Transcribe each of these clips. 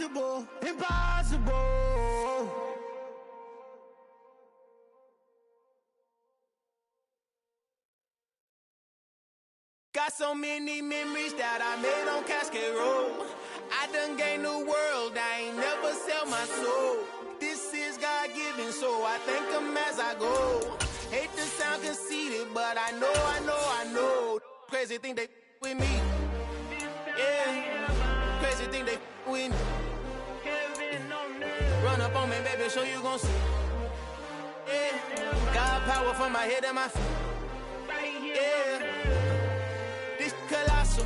impossible, impossible. Got so many memories that I made on Cascade Road. I done gained the world, I ain't never sell my soul. This is God-given, so I thank him as I go. Hate to sound conceited, but I know. Crazy thing they with me. Yeah, crazy thing they with me. Run up on me, baby, so you gon' see. Yeah, God power from my head and my feet. Yeah. This colossal,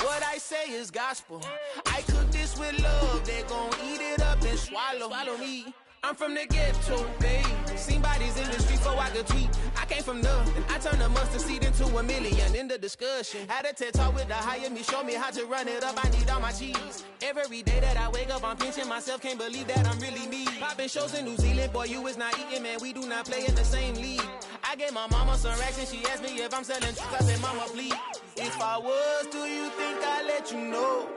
what I say is gospel. I cook this with love, they gon' eat it up and swallow me. I'm from the ghetto, babe. Seen bodies in the street before I could tweet. I came from nothing, I turned a mustard seed into a million. In the discussion, had a TED talk with the higher me, show me how to run it up. I need all my cheese. Every day that I wake up, I'm pinching myself. Can't believe that I'm really me. Popping shows in New Zealand, boy, you is not eating, man. We do not play in the same league. I gave my mama some racks and she asked me if I'm selling drugs. I said, mama, please. If I was, do you think I'd let you know?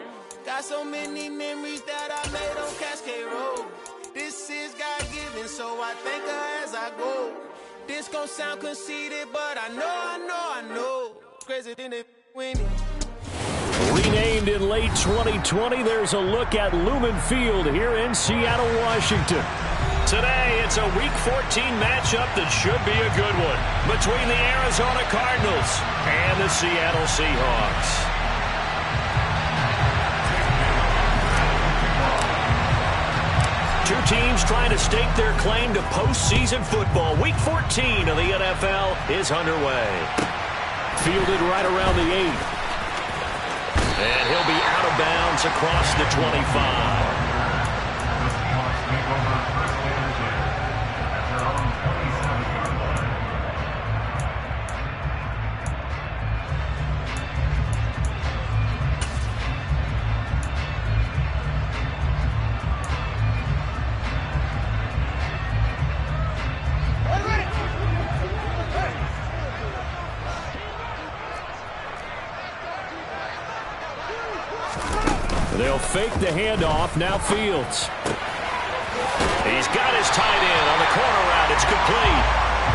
Got so many memories that I made on Cascade Road. This is God-given, so I thank her as I go. This gon' sound conceited, but I know. Crazy thing they win it. Renamed in late 2020, there's a look at Lumen Field here in Seattle, Washington. Today, it's a Week 14 matchup that should be a good one between the Arizona Cardinals and the Seattle Seahawks. Two teams trying to stake their claim to postseason football. Week 14 of the NFL is underway. Fielded right around the 8. And he'll be out of bounds across the 25. They'll fake the handoff. Now Fields. He's got his tight end on the corner route. It's complete.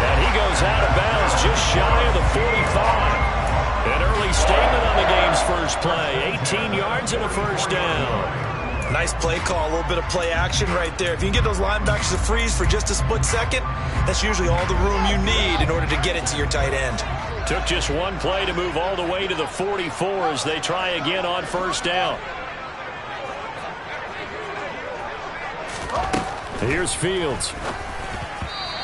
And he goes out of bounds just shy of the 45. An early statement on the game's first play. 18 yards and a first down. Nice play call. A little bit of play action right there. If you can get those linebackers to freeze for just a split second, that's usually all the room you need in order to get it to your tight end. Took just one play to move all the way to the 44 as they try again on first down. Here's Fields.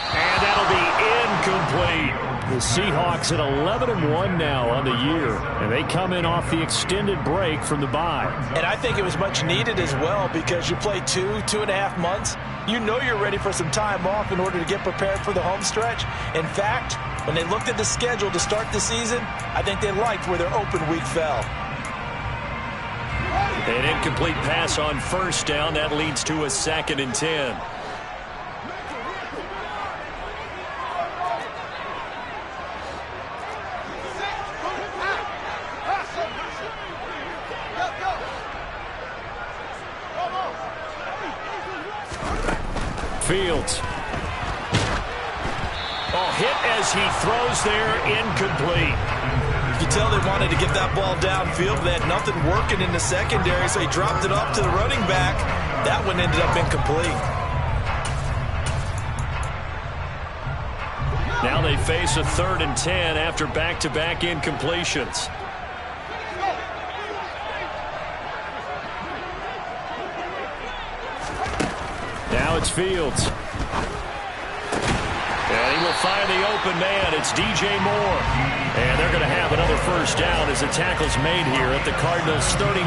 And that'll be incomplete. The Seahawks at 11-1 now on the year. And they come in off the extended break from the bye. And I think it was much needed as well because you play 2.5 months. You know you're ready for some time off in order to get prepared for the home stretch. In fact, when they looked at the schedule to start the season, I think they liked where their open week fell. An incomplete pass on first down. That leads to a 2nd and 10. Fields. Oh, hit as he throws there, incomplete. You could tell they wanted to get that ball downfield, but they had nothing working in the secondary, so he dropped it off to the running back. That one ended up incomplete. Now they face a 3rd and 10 after back-to-back incompletions. Now it's Fields. And he will find the open man. It's DJ Moore. And they're going to have another first down as the tackle's made here at the Cardinals' 39.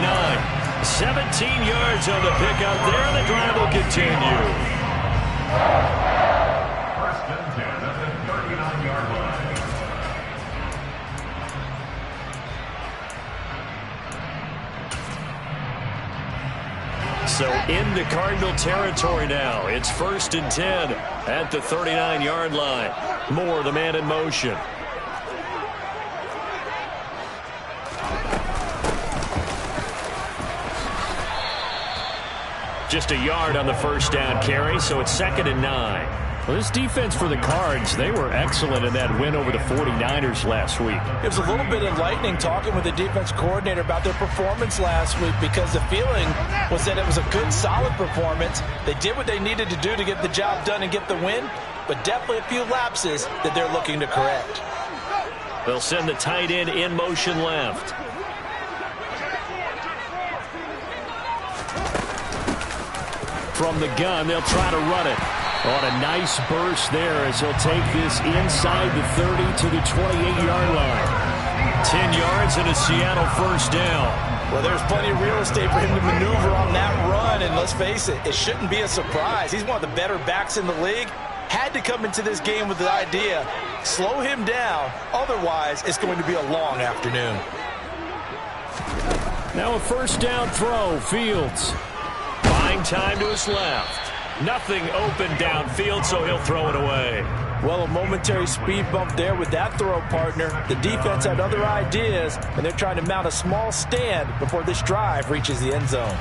17 yards on the pickup there, and the drive will continue. First and 10 at the 39-yard line. So into Cardinal territory now. It's 1st and 10 at the 39-yard line. Moore, the man in motion. Just a yard on the first down carry, so it's 2nd and 9. Well, this defense for the Cards, they were excellent in that win over the 49ers last week. It was a little bit enlightening talking with the defense coordinator about their performance last week, because the feeling was that it was a good, solid performance. They did what they needed to do to get the job done and get the win, but definitely a few lapses that they're looking to correct. They'll send the tight end in motion left. From the gun, they'll try to run it. On a nice burst there as he'll take this inside the 30 to the 28-yard line. 10 yards and a Seattle first down. Well, there's plenty of real estate for him to maneuver on that run, and let's face it, it shouldn't be a surprise. He's one of the better backs in the league. Had to come into this game with the idea, slow him down, otherwise it's going to be a long afternoon. Now a first down throw, Fields. Buying time to his left. Nothing open downfield, so he'll throw it away. Well, a momentary speed bump there with that throw, partner. The defense had other ideas, and they're trying to mount a small stand before this drive reaches the end zone.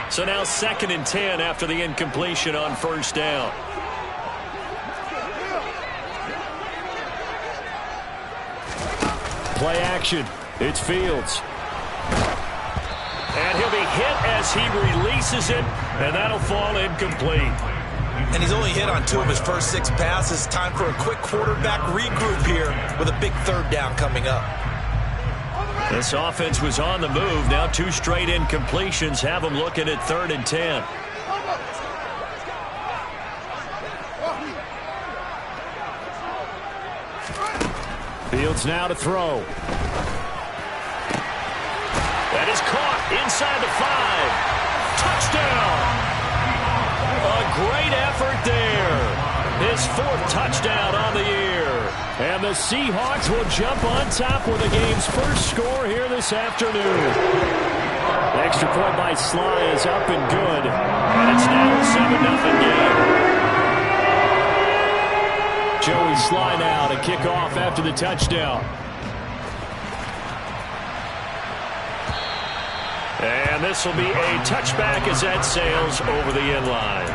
So now 2nd and 10 after the incompletion on first down. Play action. It's Fields. And he'll be hit as he releases it, and that'll fall incomplete. And he's only hit on 2 of his first 6 passes. Time for a quick quarterback regroup here with a big 3rd down coming up. This offense was on the move. Now 2 straight incompletions have them looking at 3rd and 10. Fields now to throw. That is caught inside the 5. Touchdown! A great effort there. His 4th touchdown on the year. And the Seahawks will jump on top with the game's first score here this afternoon. The extra point by Sly is up and good. And it's now a 7-0 game. Joey Sly now to kick off after the touchdown. And this will be a touchback as that sails over the end line.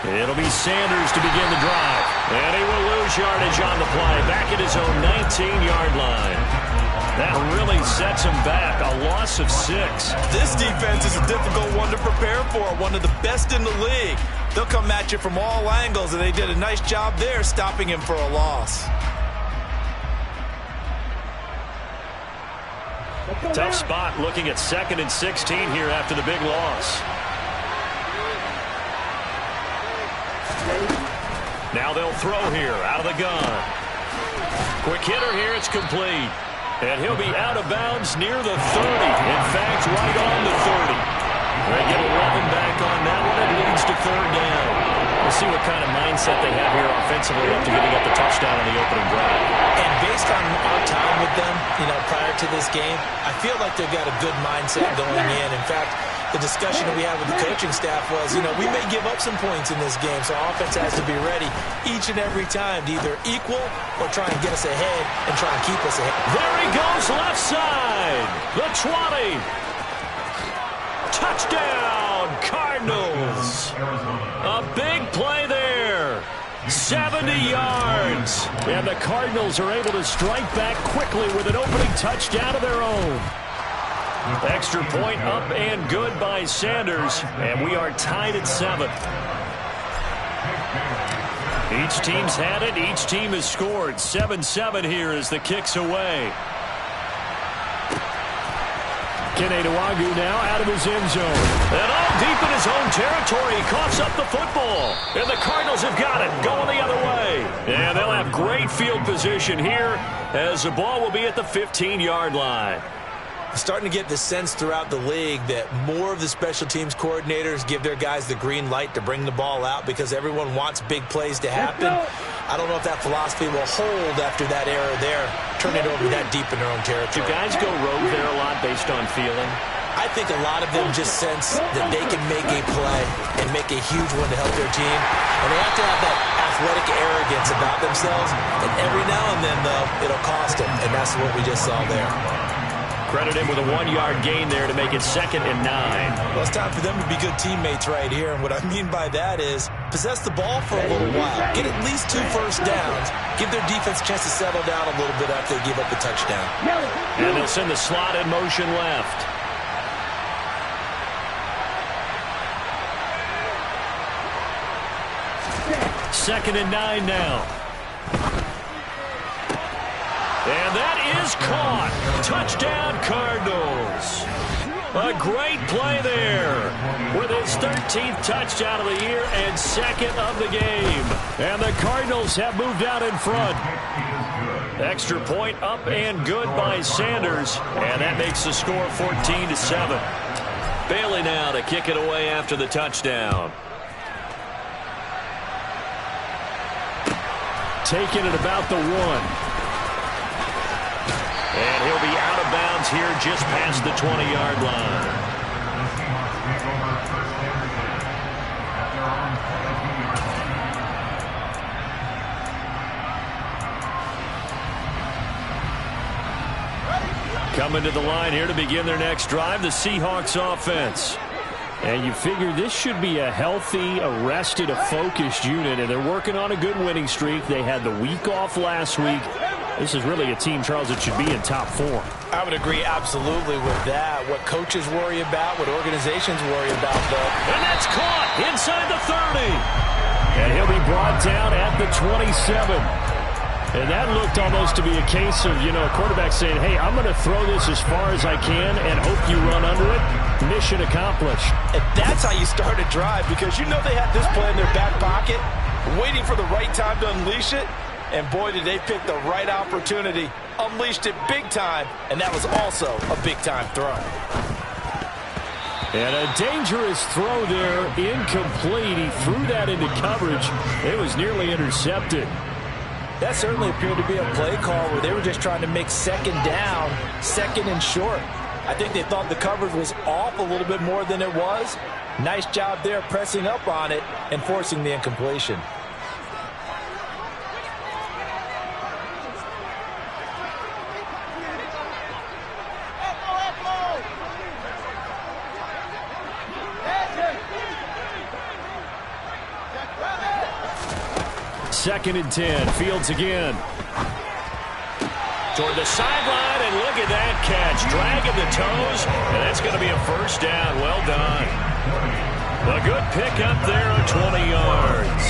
It'll be Sanders to begin the drive. And he will lose yardage on the play. Back at his own 19-yard line. That really sets him back. A loss of 6. This defense is a difficult one to prepare for. One of the best in the league. They'll come at you from all angles, and they did a nice job there stopping him for a loss. Tough spot looking at 2nd and 16 here after the big loss. Now they'll throw here out of the gun. Quick hitter here, it's complete. And he'll be out of bounds near the 30. In fact, right on the 30. They get 11 back on that one. It leads to 3rd down. We'll see what kind of mindset they have here offensively after getting up the touchdown on the opening drive. And based on our time with them, prior to this game, I feel like they've got a good mindset going in. In fact, the discussion that we had with the coaching staff was, we may give up some points in this game, so offense has to be ready each and every time to either equal or try and get us ahead and try and keep us ahead. There he goes, left side. The 20. Touchdown, Cardinals. A big play there. 70 yards. And the Cardinals are able to strike back quickly with an opening touchdown of their own. Extra point up and good by Sanders, and we are tied at 7. Each team's had it. Each team has scored. 7-7 here as the kick's away. Kene Nwangwu now out of his end zone. And all deep in his own territory, he coughs up the football. And the Cardinals have got it, going the other way. And they'll have great field position here as the ball will be at the 15-yard line. Starting to get the sense throughout the league that more of the special teams coordinators give their guys the green light to bring the ball out because everyone wants big plays to happen. I don't know if that philosophy will hold after that error there, turning it over that deep in their own territory. Do guys go rogue there a lot based on feeling? I think a lot of them just sense that they can make a play and make a huge one to help their team. And they have to have that athletic arrogance about themselves. And every now and then, though, it'll cost them. And that's what we just saw there. Credit him with a 1-yard gain there to make it 2nd and 9. Well, it's time for them to be good teammates right here. And what I mean by that is possess the ball for a little while. Get at least 2 first downs. Give their defense a chance to settle down a little bit after they give up the touchdown. And they'll send the slot in motion left. Second and 9 now. And that is caught. Touchdown, Cardinals. A great play there with his 13th touchdown of the year and 2nd of the game. And the Cardinals have moved out in front. Extra point up and good by Sanders. And that makes the score 14-7. Bailey now to kick it away after the touchdown. Taking it about the 1. And he'll be out of bounds here just past the 20-yard line. Coming to the line here to begin their next drive, the Seahawks offense. And you figure this should be a healthy, arrested, a focused unit, and they're working on a good winning streak. They had the week off last week. This is really a team, Charles, that should be in top form. I would agree absolutely with that. What coaches worry about, what organizations worry about, though. And that's caught inside the 30. And he'll be brought down at the 27. And that looked almost to be a case of, a quarterback saying, hey, I'm going to throw this as far as I can and hope you run under it. Mission accomplished. And that's how you start a drive, because they had this play in their back pocket, waiting for the right time to unleash it. And boy, did they pick the right opportunity. Unleashed it big time, and that was also a big-time throw. And a dangerous throw there, incomplete. He threw that into coverage. It was nearly intercepted. That certainly appeared to be a play call where they were just trying to make 2nd down, 2nd and short. I think they thought the coverage was off a little bit more than it was. Nice job there pressing up on it and forcing the incompletion. Second and 10. Fields again. Toward the sideline, and look at that catch. Dragging the toes, and that's going to be a first down. Well done. A good pickup there of 20 yards.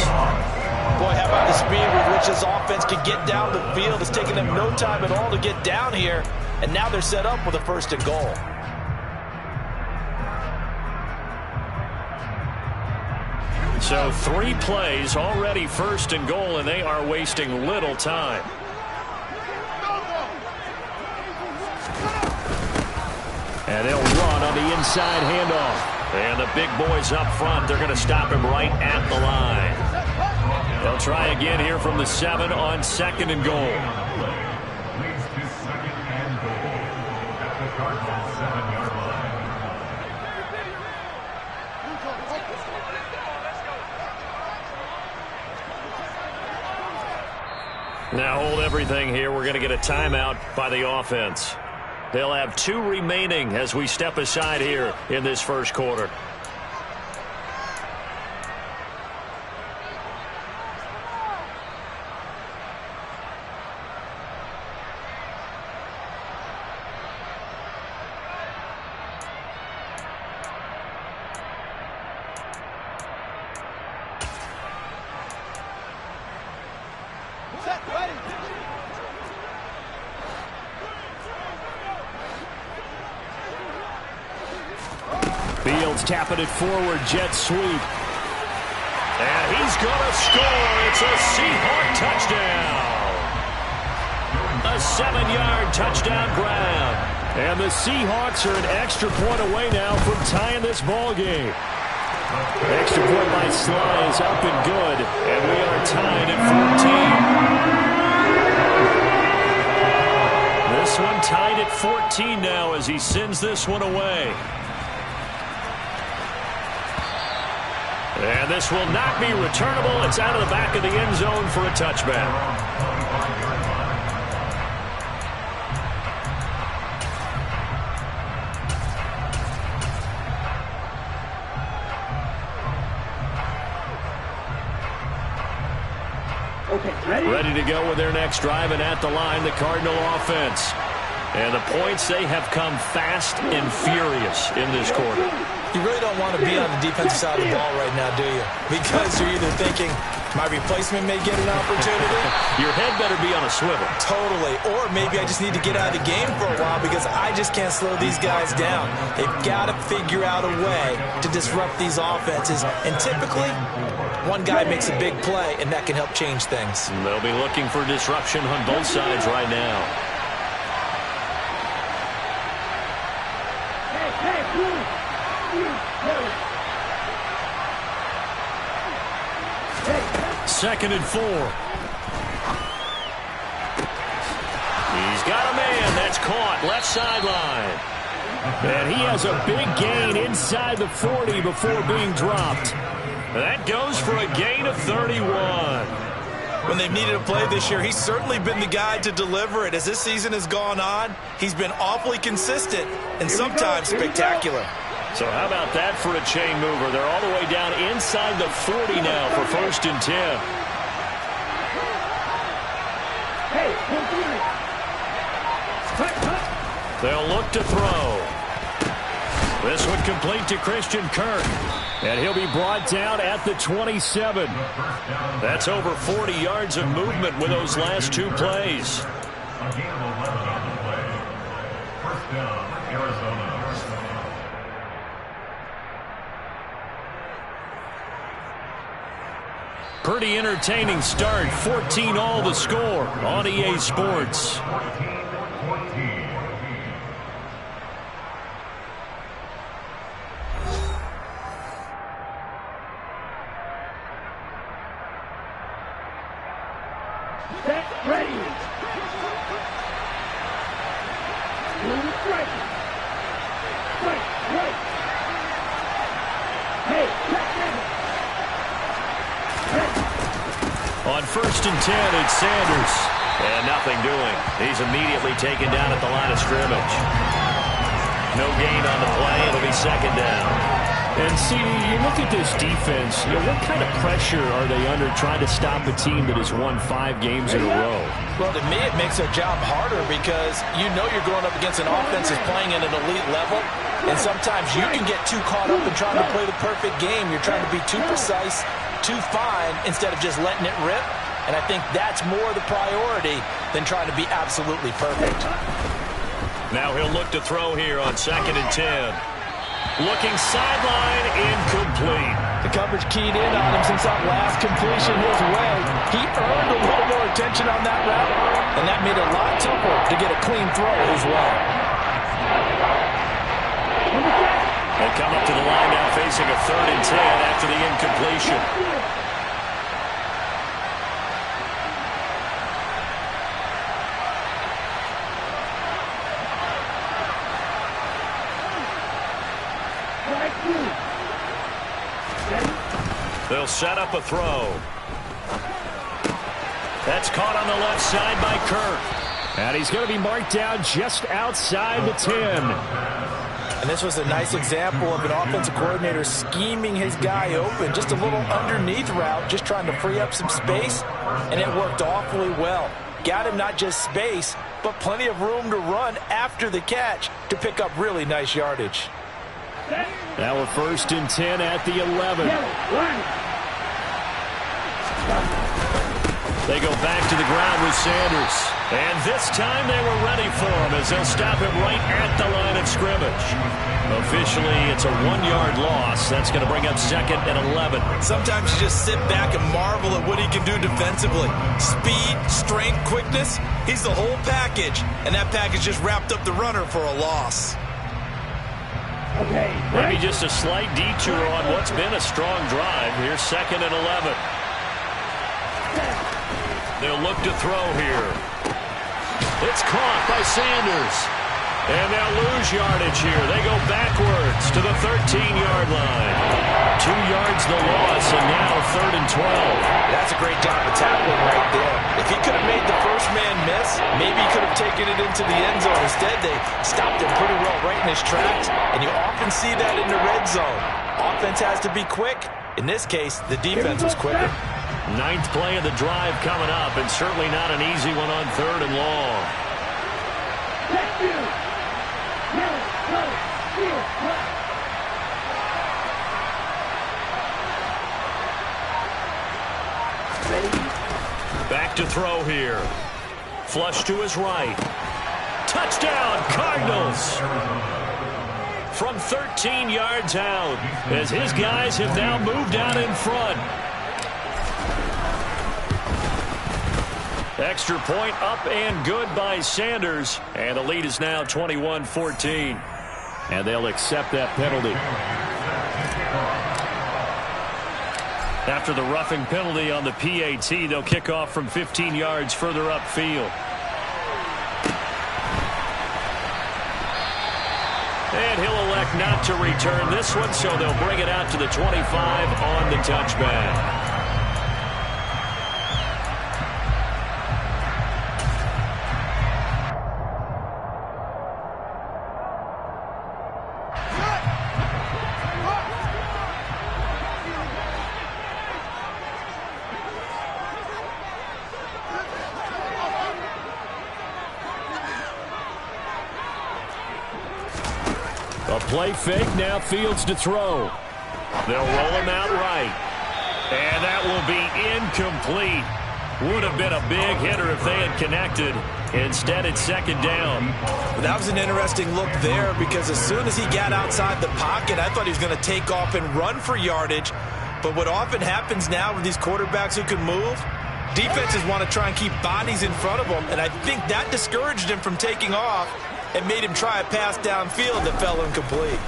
Boy, how about the speed with which this offense can get down the field. It's taking them no time at all to get down here, and now they're set up with a 1st and goal. So 3 plays already 1st and goal, and they are wasting little time. And they'll run on the inside handoff. And the big boys up front, they're going to stop him right at the line. They'll try again here from the 7 on 2nd and goal. Leads to 2nd and goal at the Cardinals 7-yard line. Now hold everything here. We're going to get a timeout by the offense. They'll have 2 remaining as we step aside here in this first quarter. Fields tapping it forward, jet sweep. And he's going to score. It's a Seahawk touchdown. A 7-yard touchdown grab. And the Seahawks are an extra point away now from tying this ball game. Extra point by Sly is up and good. And we are tied at 14. This one tied at 14 now as he sends this one away. And this will not be returnable. It's out of the back of the end zone for a touchback. Ready to go with their next drive, and at the line, the Cardinal offense. And the points, they have come fast and furious in this quarter. You really don't want to be on the defensive side of the ball right now, do you? Because you're either thinking, my replacement may get an opportunity. Your head better be on a swivel. Totally. Or maybe I just need to get out of the game for a while because I just can't slow these guys down. They've got to figure out a way to disrupt these offenses. And typically, one guy makes a big play, and that can help change things. They'll be looking for disruption on both sides right now. Second and 4. He's got a man. That's caught. Left sideline. And he has a big gain inside the 40 before being dropped. That goes for a gain of 31. When they've needed a play this year, he's certainly been the guy to deliver it. As this season has gone on, he's been awfully consistent and sometimes spectacular. So how about that for a chain mover? They're all the way down inside the 40 now for 1st and 10. They'll look to throw. This one complete to Christian Kirk. And he'll be brought down at the 27. That's over 40 yards of movement with those last two plays. A gain of 11 on the play. First down, Arizona. Pretty entertaining start. 14 all the score on EA Sports. 14-14. On 1st and 10, it's Sanders. And nothing doing. He's immediately taken down at the line of scrimmage. No gain on the play. It'll be second down. And see, you look at this defense, what kind of pressure are they under trying to stop a team that has won 5 games in a row? Well, to me, it makes their job harder because you're going up against an offense that's playing at an elite level. And sometimes you can get too caught up in trying to play the perfect game. You're trying to be too precise, too fine, instead of just letting it rip. And I think that's more the priority than trying to be absolutely perfect. Now he'll look to throw here on 2nd and 10. Looking sideline, incomplete. The coverage keyed in on him since that last completion his way. He earned a little more attention on that route, and that made it a lot tougher to get a clean throw his way. They come up to the line now facing a 3rd and 10 after the incompletion. They'll set up a throw. That's caught on the left side by Kirk. And he's going to be marked down just outside the 10. And this was a nice example of an offensive coordinator scheming his guy open. Just a little underneath route, just trying to free up some space. And it worked awfully well. Got him not just space, but plenty of room to run after the catch to pick up really nice yardage. Now a 1st and 10 at the 11. They go back to the ground with Sanders. And this time they were ready for him as they'll stop him right at the line of scrimmage. Officially, it's a 1-yard loss. That's going to bring up 2nd and 11. Sometimes you just sit back and marvel at what he can do defensively. Speed, strength, quickness, he's the whole package. And that package just wrapped up the runner for a loss. Okay, maybe just a slight detour on what's been a strong drive. Here's 2nd and 11. They'll look to throw here. It's caught by Sanders. And they'll lose yardage here. They go backwards to the 13-yard line. 2 yards the loss, and now 3rd and 12. That's a great job of tackling right there. If he could have made the first man miss, maybe he could have taken it into the end zone. Instead, they stopped him pretty well right in his tracks, and you often see that in the red zone. Offense has to be quick. In this case, the defense was quicker. 9th play of the drive coming up, and certainly not an easy one on 3rd and long. Back to throw here. Flush to his right. Touchdown, Cardinals! From 13 yards out, as his guys have now moved out in front. Extra point up and good by Sanders. And the lead is now 21-14. And they'll accept that penalty. After the roughing penalty on the PAT, they'll kick off from 15 yards further upfield. And he'll elect not to return this one, so they'll bring it out to the 25 on the touchback. A play fake, now Fields to throw. They'll roll him out right. And that will be incomplete. Would have been a big hitter if they had connected. Instead, it's 2nd down. Well, that was an interesting look there because as soon as he got outside the pocket, I thought he was going to take off and run for yardage. But what often happens now with these quarterbacks who can move, defenses want to try and keep bodies in front of them. And I think that discouraged him from taking off and made him try a pass downfield that fell incomplete.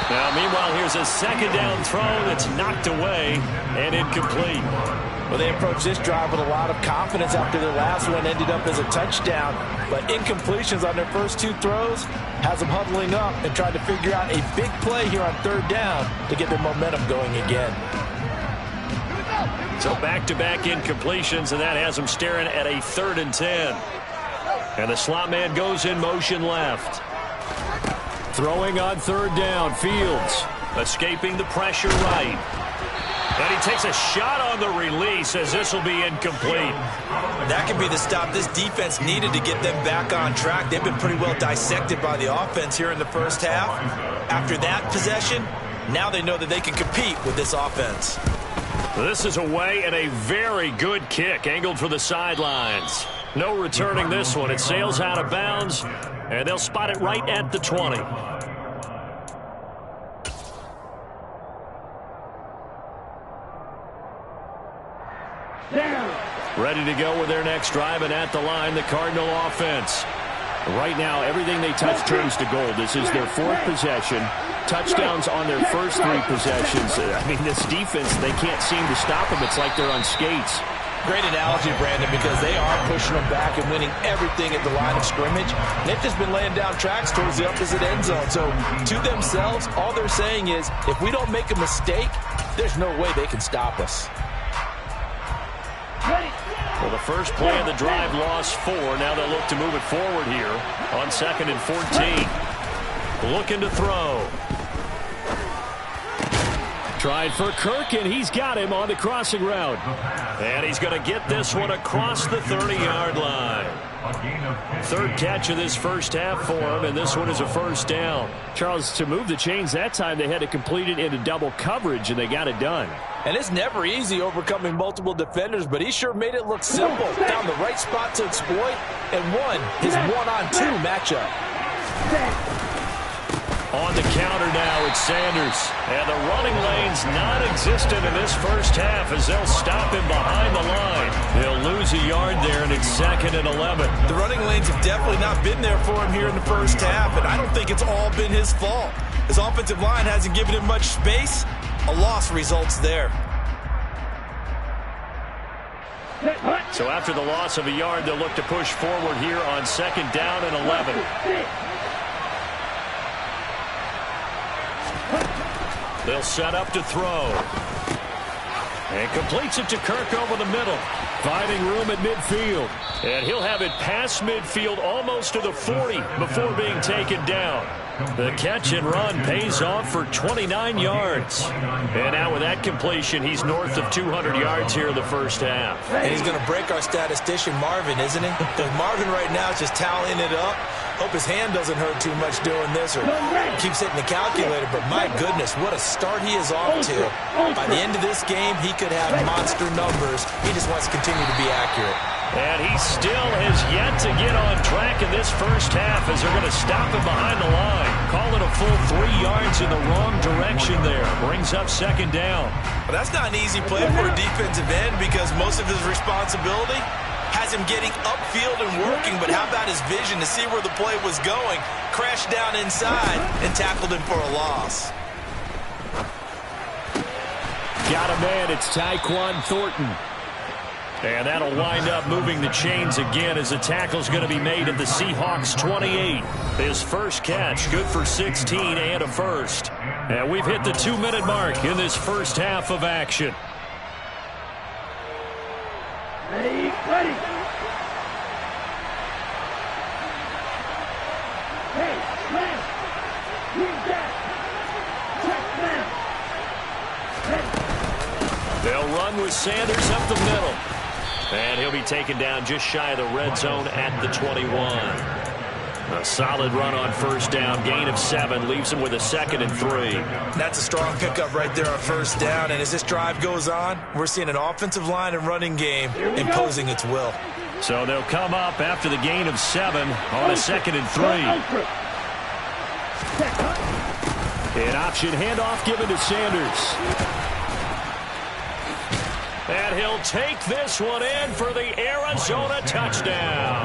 Now, meanwhile, here's a 2nd down throw that's knocked away and incomplete. Well, they approached this drive with a lot of confidence after their last one ended up as a touchdown. But incompletions on their first 2 throws has them huddling up and trying to figure out a big play here on 3rd down to get their momentum going again. So back-to-back incompletions, and that has them staring at a 3rd and 10. And the slot man goes in motion left. Throwing on 3rd down, Fields escaping the pressure right. And he takes a shot on the release as this will be incomplete. That could be the stop this defense needed to get them back on track. They've been pretty well dissected by the offense here in the first half. After that possession, now they know that they can compete with this offense. This is away and a very good kick angled for the sidelines. No returning this one. It sails out of bounds, and they'll spot it right at the 20. Ready to go with their next drive, and at the line, the Cardinal offense. Right now, everything they touch turns to gold. This is their 4th possession. Touchdowns on their first 3 possessions. I mean, this defense, they can't seem to stop them. It's like they're on skates. Great analogy, Brandon, because they are pushing them back and winning everything at the line of scrimmage. They've just been laying down tracks towards the opposite end zone. So to themselves, all they're saying is, if we don't make a mistake, there's no way they can stop us. Well, the first play of the drive lost 4. Now they'll look to move it forward here on 2nd and 14. Looking to throw. Tried for Kirk, and he's got him on the crossing route. And he's going to get this one across the 30-yard line. A gain of 15. Third catch of this first half for him, and this one is a first down. Charles, to move the chains that time, they had to complete it into double coverage, and they got it done. And it's never easy overcoming multiple defenders, but he sure made it look simple. Found the right spot to exploit and won his one-on-two matchup. On the counter now, it's Sanders. And the running lane's non-existent in this first half as they'll stop him behind the line. They'll lose a yard there, and it's 2nd and 11. The running lanes have definitely not been there for him here in the first half, and I don't think it's all been his fault. His offensive line hasn't given him much space. A loss results there. So after the loss of a yard, they'll look to push forward here on 2nd down and 11. They'll set up to throw. And completes it to Kirk over the middle. Finding room at midfield. And he'll have it past midfield almost to the 40 before being taken down. The catch and run pays off for 29 yards. And now with that completion, he's north of 200 yards here in the first half. And he's going to break our statistician Marvin, isn't he? Because Marvin right now is just tallying it up. Hope his hand doesn't hurt too much doing this or keeps hitting the calculator. But my goodness, what a start he is off to. By the end of this game, he could have monster numbers. He just wants to continue to be accurate. And he still has yet to get on track in this first half as they're going to stop him behind the line. Call it a full 3 yards in the wrong direction there. Brings up 2nd down. Well, that's not an easy play for a defensive end because most of his responsibility has him getting upfield and working, but how about his vision to see where the play was going? Crashed down inside and tackled him for a loss. Got a man, it's Tyquan Thornton. And that'll wind up moving the chains again as the tackle's going to be made at the Seahawks 28. His first catch, good for 16 and a first. And we've hit the 2-minute mark in this first half of action. Ready. Hey, man. Use that. Check now. They'll run with Sanders up the middle. And he'll be taken down just shy of the red zone at the 21. A solid run on first down. Gain of 7 leaves him with a 2nd and 3. That's a strong pickup right there on first down. And as this drive goes on, we're seeing an offensive line and running game imposing its will. So they'll come up after the gain of 7 on a 2nd and 3. An option handoff given to Sanders. And he'll take this one in for the Arizona touchdown.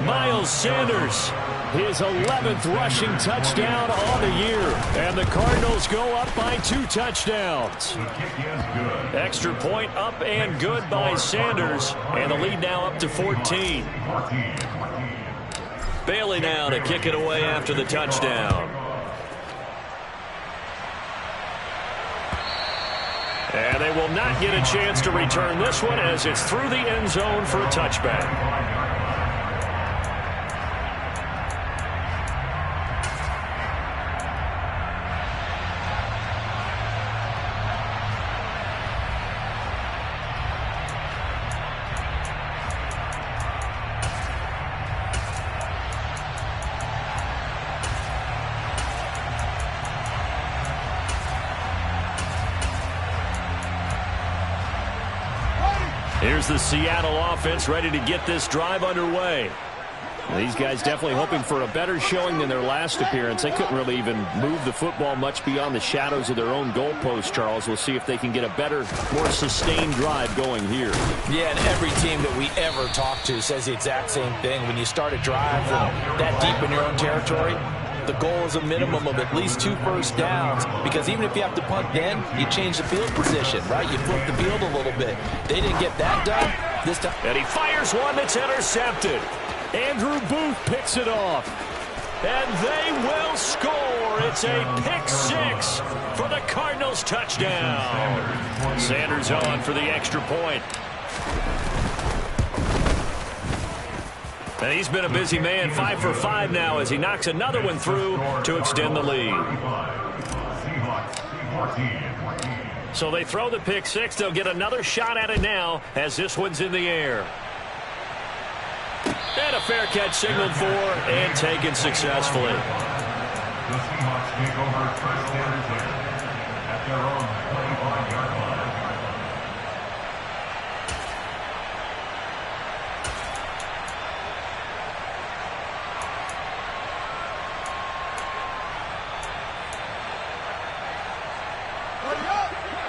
Miles Sanders, his 11th rushing touchdown on the year. And the Cardinals go up by 2 touchdowns. Extra point up and good by Sanders. And the lead now up to 14. Bailey now to kick it away after the touchdown. And they will not get a chance to return this one as it's through the end zone for a touchback. Here's the Seattle offense ready to get this drive underway. These guys definitely hoping for a better showing than their last appearance. They couldn't really even move the football much beyond the shadows of their own goalpost, Charles. We'll see if they can get a better, more sustained drive going here. Yeah, and every team that we ever talk to says the exact same thing. When you start a drive from that deep in your own territory, the goal is a minimum of at least 2 first downs, because even if you have to punt then, you change the field position, right? You flip the field a little bit. They didn't get that done this time. And he fires one that's intercepted. Andrew Booth picks it off. And they will score. It's a pick 6 for the Cardinals touchdown. Sanders on for the extra point. And he's been a busy man, 5 for 5 now as he knocks another one through to extend the lead. So they throw the pick 6. They'll get another shot at it now as this one's in the air. And a fair catch signaled for and taken successfully. The Seahawks take over first and 10 at their own 25-yard line.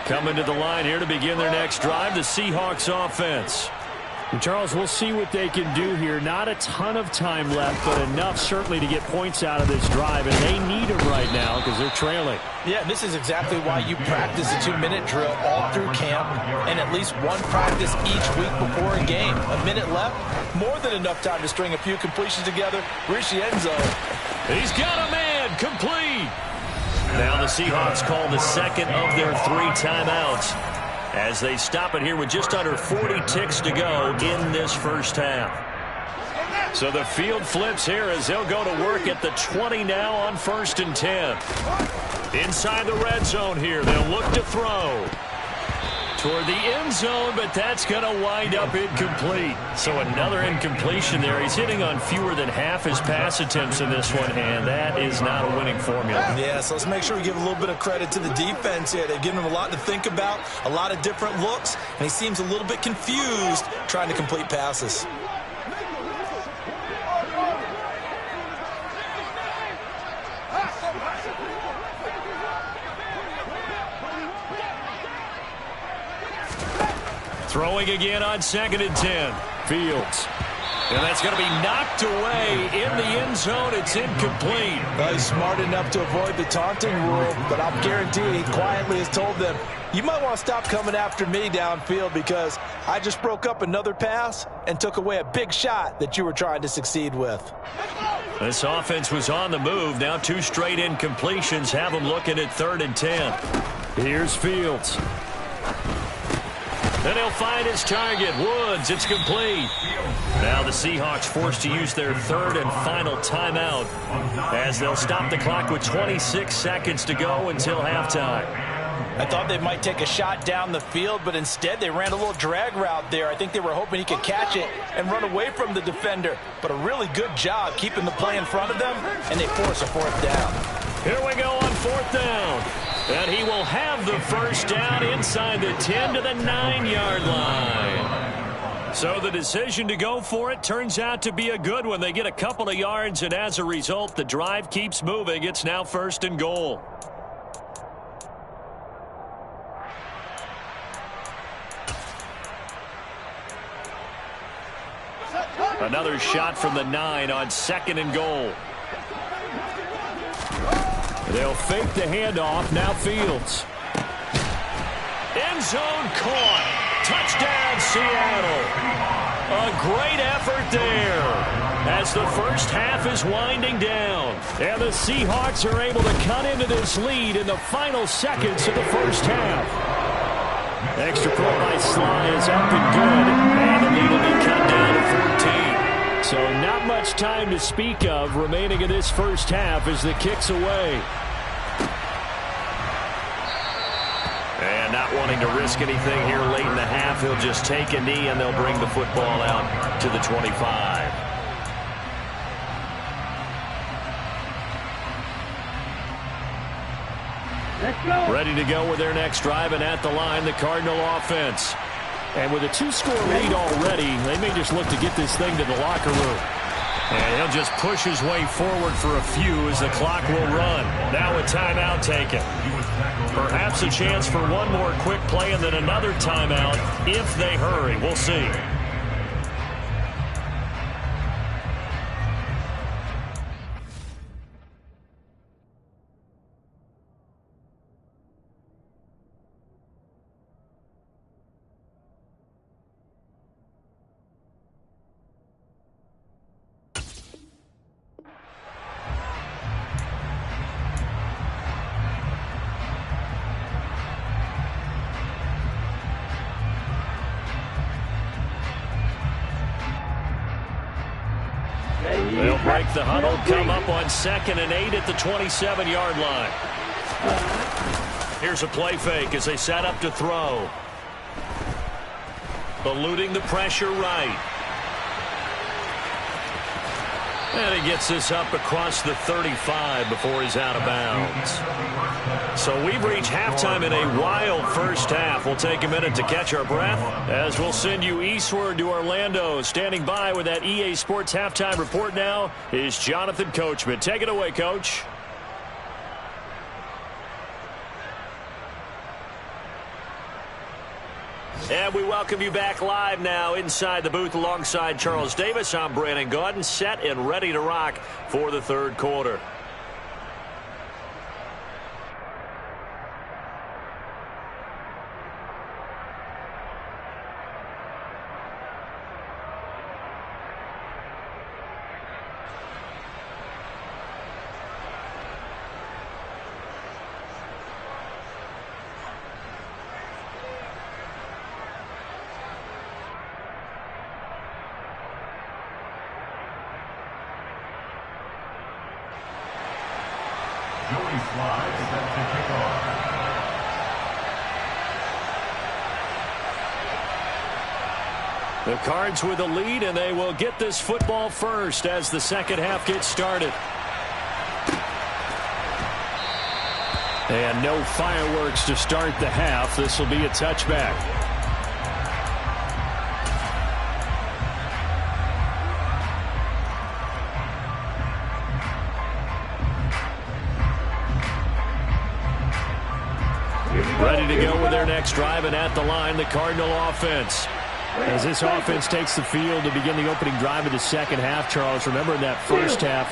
Coming to the line here to begin their next drive, the Seahawks offense. And Charles, we'll see what they can do here. Not a ton of time left, but enough certainly to get points out of this drive, and they need them right now because they're trailing. Yeah, this is exactly why you practice a 2-minute drill all through camp and at least one practice each week before a game. A minute left, more than enough time to string a few completions together, reach the end zone. He's got a man, complete. Now the Seahawks call the second of their 3 timeouts as they stop it here with just under 40 ticks to go in this first half. So the field flips here as they'll go to work at the 20 now on 1st and 10. Inside the red zone here, they'll look to throw toward the end zone, but that's going to wind up incomplete. So another incompletion there. He's hitting on fewer than half his pass attempts in this one, and that is not a winning formula. Yeah, so let's make sure we give a little bit of credit to the defense here. They've given him a lot to think about, a lot of different looks, and he seems a little bit confused trying to complete passes. Throwing again on 2nd and 10. Fields. And that's going to be knocked away in the end zone. It's incomplete. Well, he's smart enough to avoid the taunting rule, but I'll guarantee he quietly has told them, you might want to stop coming after me downfield because I just broke up another pass and took away a big shot that you were trying to succeed with. This offense was on the move. Now 2 straight incompletions have them looking at 3rd and 10. Here's Fields. And he'll find his target. Woods, it's complete. Now the Seahawks forced to use their 3rd and final timeout as they'll stop the clock with 26 seconds to go until halftime. I thought they might take a shot down the field, but instead they ran a little drag route there. I think they were hoping he could catch it and run away from the defender. But a really good job keeping the play in front of them, and they force a 4th down. Here we go on 4th down. And he will have the first down inside the 10 to the 9-yard line. So the decision to go for it turns out to be a good one. They get a couple of yards, and as a result, the drive keeps moving. It's now 1st and goal. Another shot from the 9 on 2nd and goal. They'll fake the handoff. Now Fields. End zone caught. Touchdown, Seattle. A great effort there as the first half is winding down. And the Seahawks are able to cut into this lead in the final seconds of the first half. Extra point by Sly is up and good. And the lead will be cut down to 14. So not much time to speak of remaining in this first half as the kick's away. And not wanting to risk anything here late in the half, he'll just take a knee and they'll bring the football out to the 25. Let's go. Ready to go with their next drive, and at the line, the Cardinal offense. And with a 2-score lead already, they may just look to get this thing to the locker room. And he'll just push his way forward for a few as the clock will run. Now a timeout taken. Perhaps a chance for one more quick play and then another timeout if they hurry. We'll see. They'll break the huddle, come up on 2nd and 8 at the 27-yard line. Here's a play fake as they set up to throw. Eluding the pressure right. And he gets this up across the 35 before he's out of bounds. So we've reached halftime in a wild first half. We'll take a minute to catch our breath as we'll send you eastward to Orlando. Standing by with that EA Sports halftime report now is Jonathan Coachman. Take it away, Coach. And we welcome you back live now inside the booth alongside Charles Davis. I'm Brandon Gaudin, set and ready to rock for the third quarter. Joey Slye set to kick off. The Cards with a lead, and they will get this football first as the second half gets started. And no fireworks to start the half. This will be a touchback. Ready to go with their next drive, and at the line, the Cardinal offense. As this offense takes the field to begin the opening drive of the second half, Charles, remember in that first half,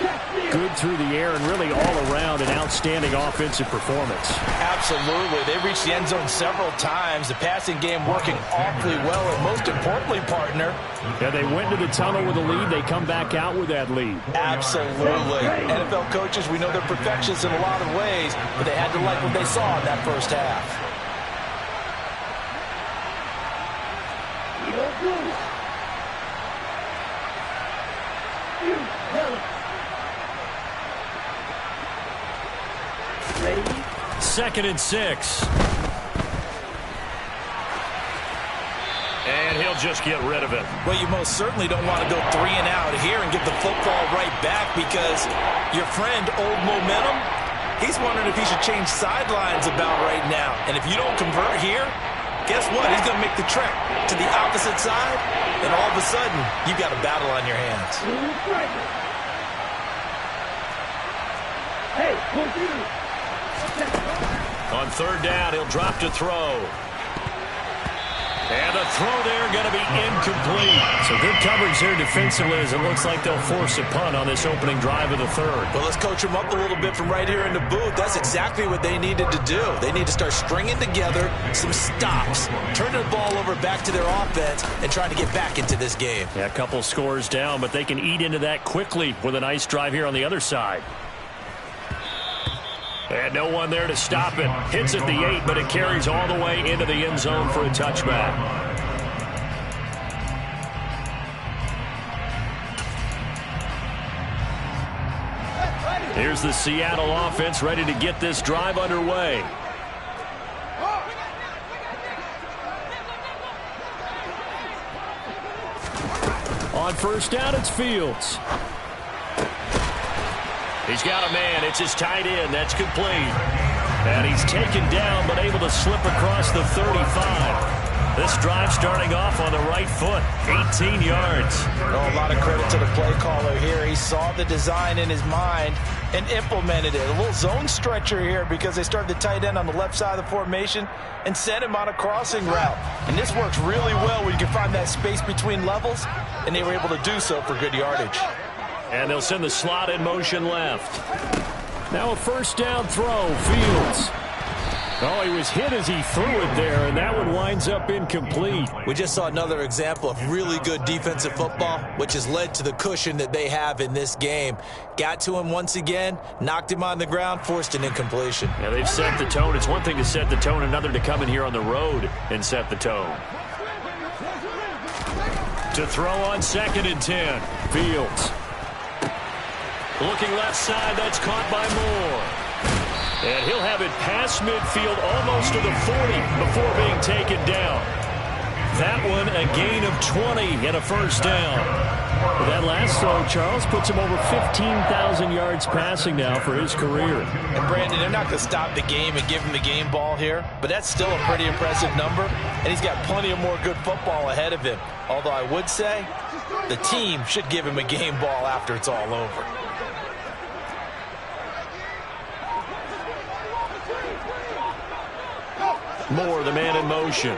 good through the air and really all around an outstanding offensive performance. Absolutely. They reached the end zone several times. The passing game working awfully well, and most importantly, partner. Yeah, they went to the tunnel with a lead. They come back out with that lead. Absolutely. NFL coaches, we know they're perfectionists in a lot of ways, but they had to like what they saw in that first half. Second and 6. And he'll just get rid of it. Well, you most certainly don't want to go 3 and out here and get the football right back, because your friend, Old Momentum, he's wondering if he should change sidelines about right now. And if you don't convert here, guess what? He's going to make the trek to the opposite side, and all of a sudden, you've got a battle on your hands. Hey, continue. On third down, he'll drop to throw. And the throw there going to be incomplete. So good coverage there defensively, as it looks like they'll force a punt on this opening drive of the third. Well, let's coach them up a little bit from right here in the booth. That's exactly what they needed to do. They need to start stringing together some stops, turning the ball over back to their offense, and trying to get back into this game. Yeah, a couple scores down, but they can eat into that quickly with a nice drive here on the other side. And no one there to stop it. Hits at the 8, but it carries all the way into the end zone for a touchback. Here's the Seattle offense ready to get this drive underway. On first down, it's Fields. He's got a man. It's his tight end. That's complete. And he's taken down, but able to slip across the 35. This drive starting off on the right foot. 18 yards. Oh, a lot of credit to the play caller here. He saw the design in his mind and implemented it. A little zone stretcher here, because they started the tight end on the left side of the formation and sent him on a crossing route. And this works really well when you can find that space between levels, and they were able to do so for good yardage. And they'll send the slot in motion left. Now a first down throw. Fields. Oh, he was hit as he threw it there, and that one winds up incomplete. We just saw another example of really good defensive football, which has led to the cushion that they have in this game. Got to him once again, knocked him on the ground, forced an incompletion. Yeah, they've set the tone. It's one thing to set the tone, another to come in here on the road and set the tone. To throw on second and 10. Fields. Looking left side, that's caught by Moore. And he'll have it past midfield, almost to the 40 before being taken down. That one, a gain of 20 and a first down. But that last throw, Charles, puts him over 15,000 yards passing now for his career. And Brandon, they're not going to stop the game and give him the game ball here, but that's still a pretty impressive number, and he's got plenty of more good football ahead of him. Although I would say the team should give him a game ball after it's all over. Moore, the man in motion.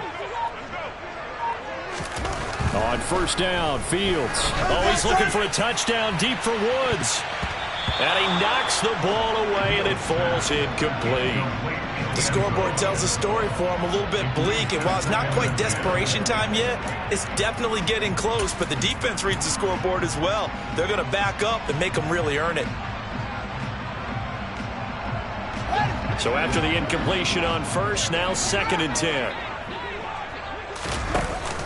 On first down, Fields. Oh, he's looking for a touchdown deep for Woods. And he knocks the ball away, and it falls incomplete. The scoreboard tells a story for him, a little bit bleak, and while it's not quite desperation time yet, it's definitely getting close, but the defense reads the scoreboard as well. They're going to back up and make them really earn it. So after the incompletion on first, now 2nd and 10.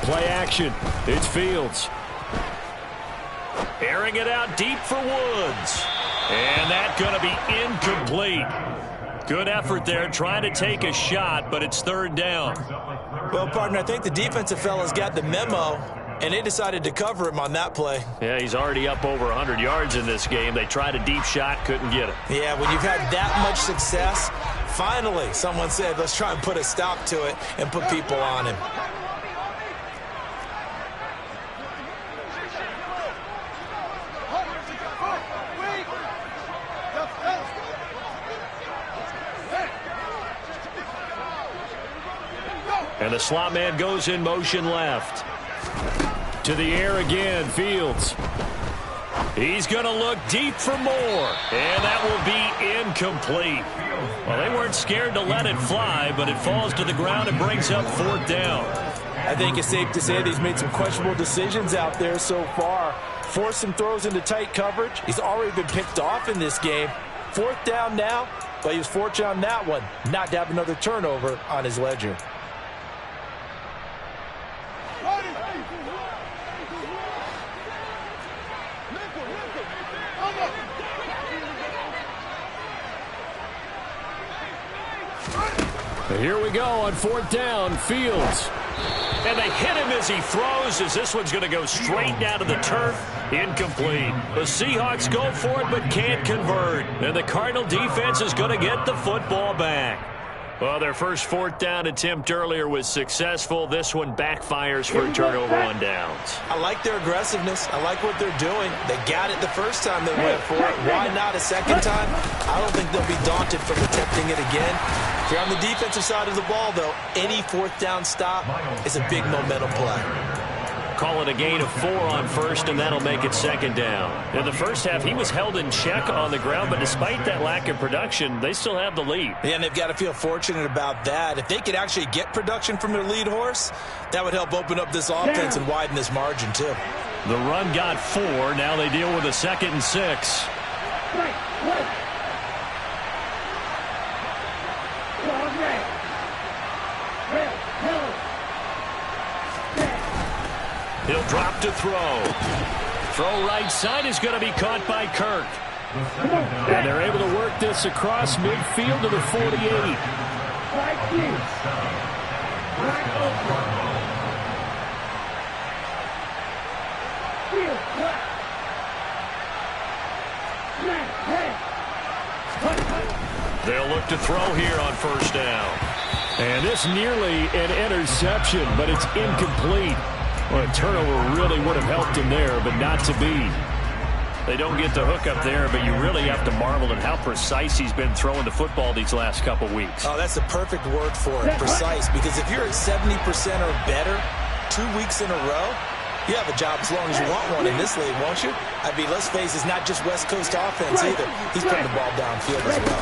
Play action. It's Fields. Airing it out deep for Woods. And that's going to be incomplete. Good effort there, trying to take a shot, but it's 3rd down. Well, partner, I think the defensive fellas got the memo, and they decided to cover him on that play. Yeah, he's already up over 100 yards in this game. They tried a deep shot, couldn't get it. Yeah, when you've had that much success, finally someone said, let's try and put a stop to it and put people on him. And the slot man goes in motion left. To the air again, Fields. He's going to look deep for more. And that will be incomplete. Well, they weren't scared to let it fly, but it falls to the ground and brings up 4th down. I think it's safe to say that he's made some questionable decisions out there so far. Forced some throws into tight coverage. He's already been picked off in this game. 4th down now, but he was fortunate on that one not to have another turnover on his ledger. Here we go on 4th down, Fields. And they hit him as he throws, as this one's going to go straight down to the turf. Incomplete. The Seahawks go for it but can't convert. And the Cardinal defense is going to get the football back. Well, their first 4th down attempt earlier was successful. This one backfires for a turnover on downs. I like their aggressiveness. I like what they're doing. They got it the first time they went for it. Why not a second time? I don't think they'll be daunted from attempting it again. If you're on the defensive side of the ball, though, any 4th down stop is a big momentum play. Call it a gain of 4 on first, and that'll make it 2nd down. In the first half, he was held in check on the ground, but despite that lack of production, they still have the lead. Yeah, and they've got to feel fortunate about that. If they could actually get production from their lead horse, that would help open up this offense and widen this margin, too. The run got 4. Now they deal with a 2nd and 6. He'll drop to throw. Throw right side is going to be caught by Kirk. And they're able to work this across midfield to the 48. They'll look to throw here on first down. And this nearly an interception, but it's incomplete. Well, a turnover really would have helped him there, but not to be. They don't get the hook up there, but you really have to marvel at how precise he's been throwing the football these last couple weeks. Oh, that's the perfect word for it, precise, because if you're at 70% or better 2 weeks in a row, you have a job as long as you want one in this league, won't you? I mean, let's face it, it's not just West Coast offense either. He's putting the ball downfield as well.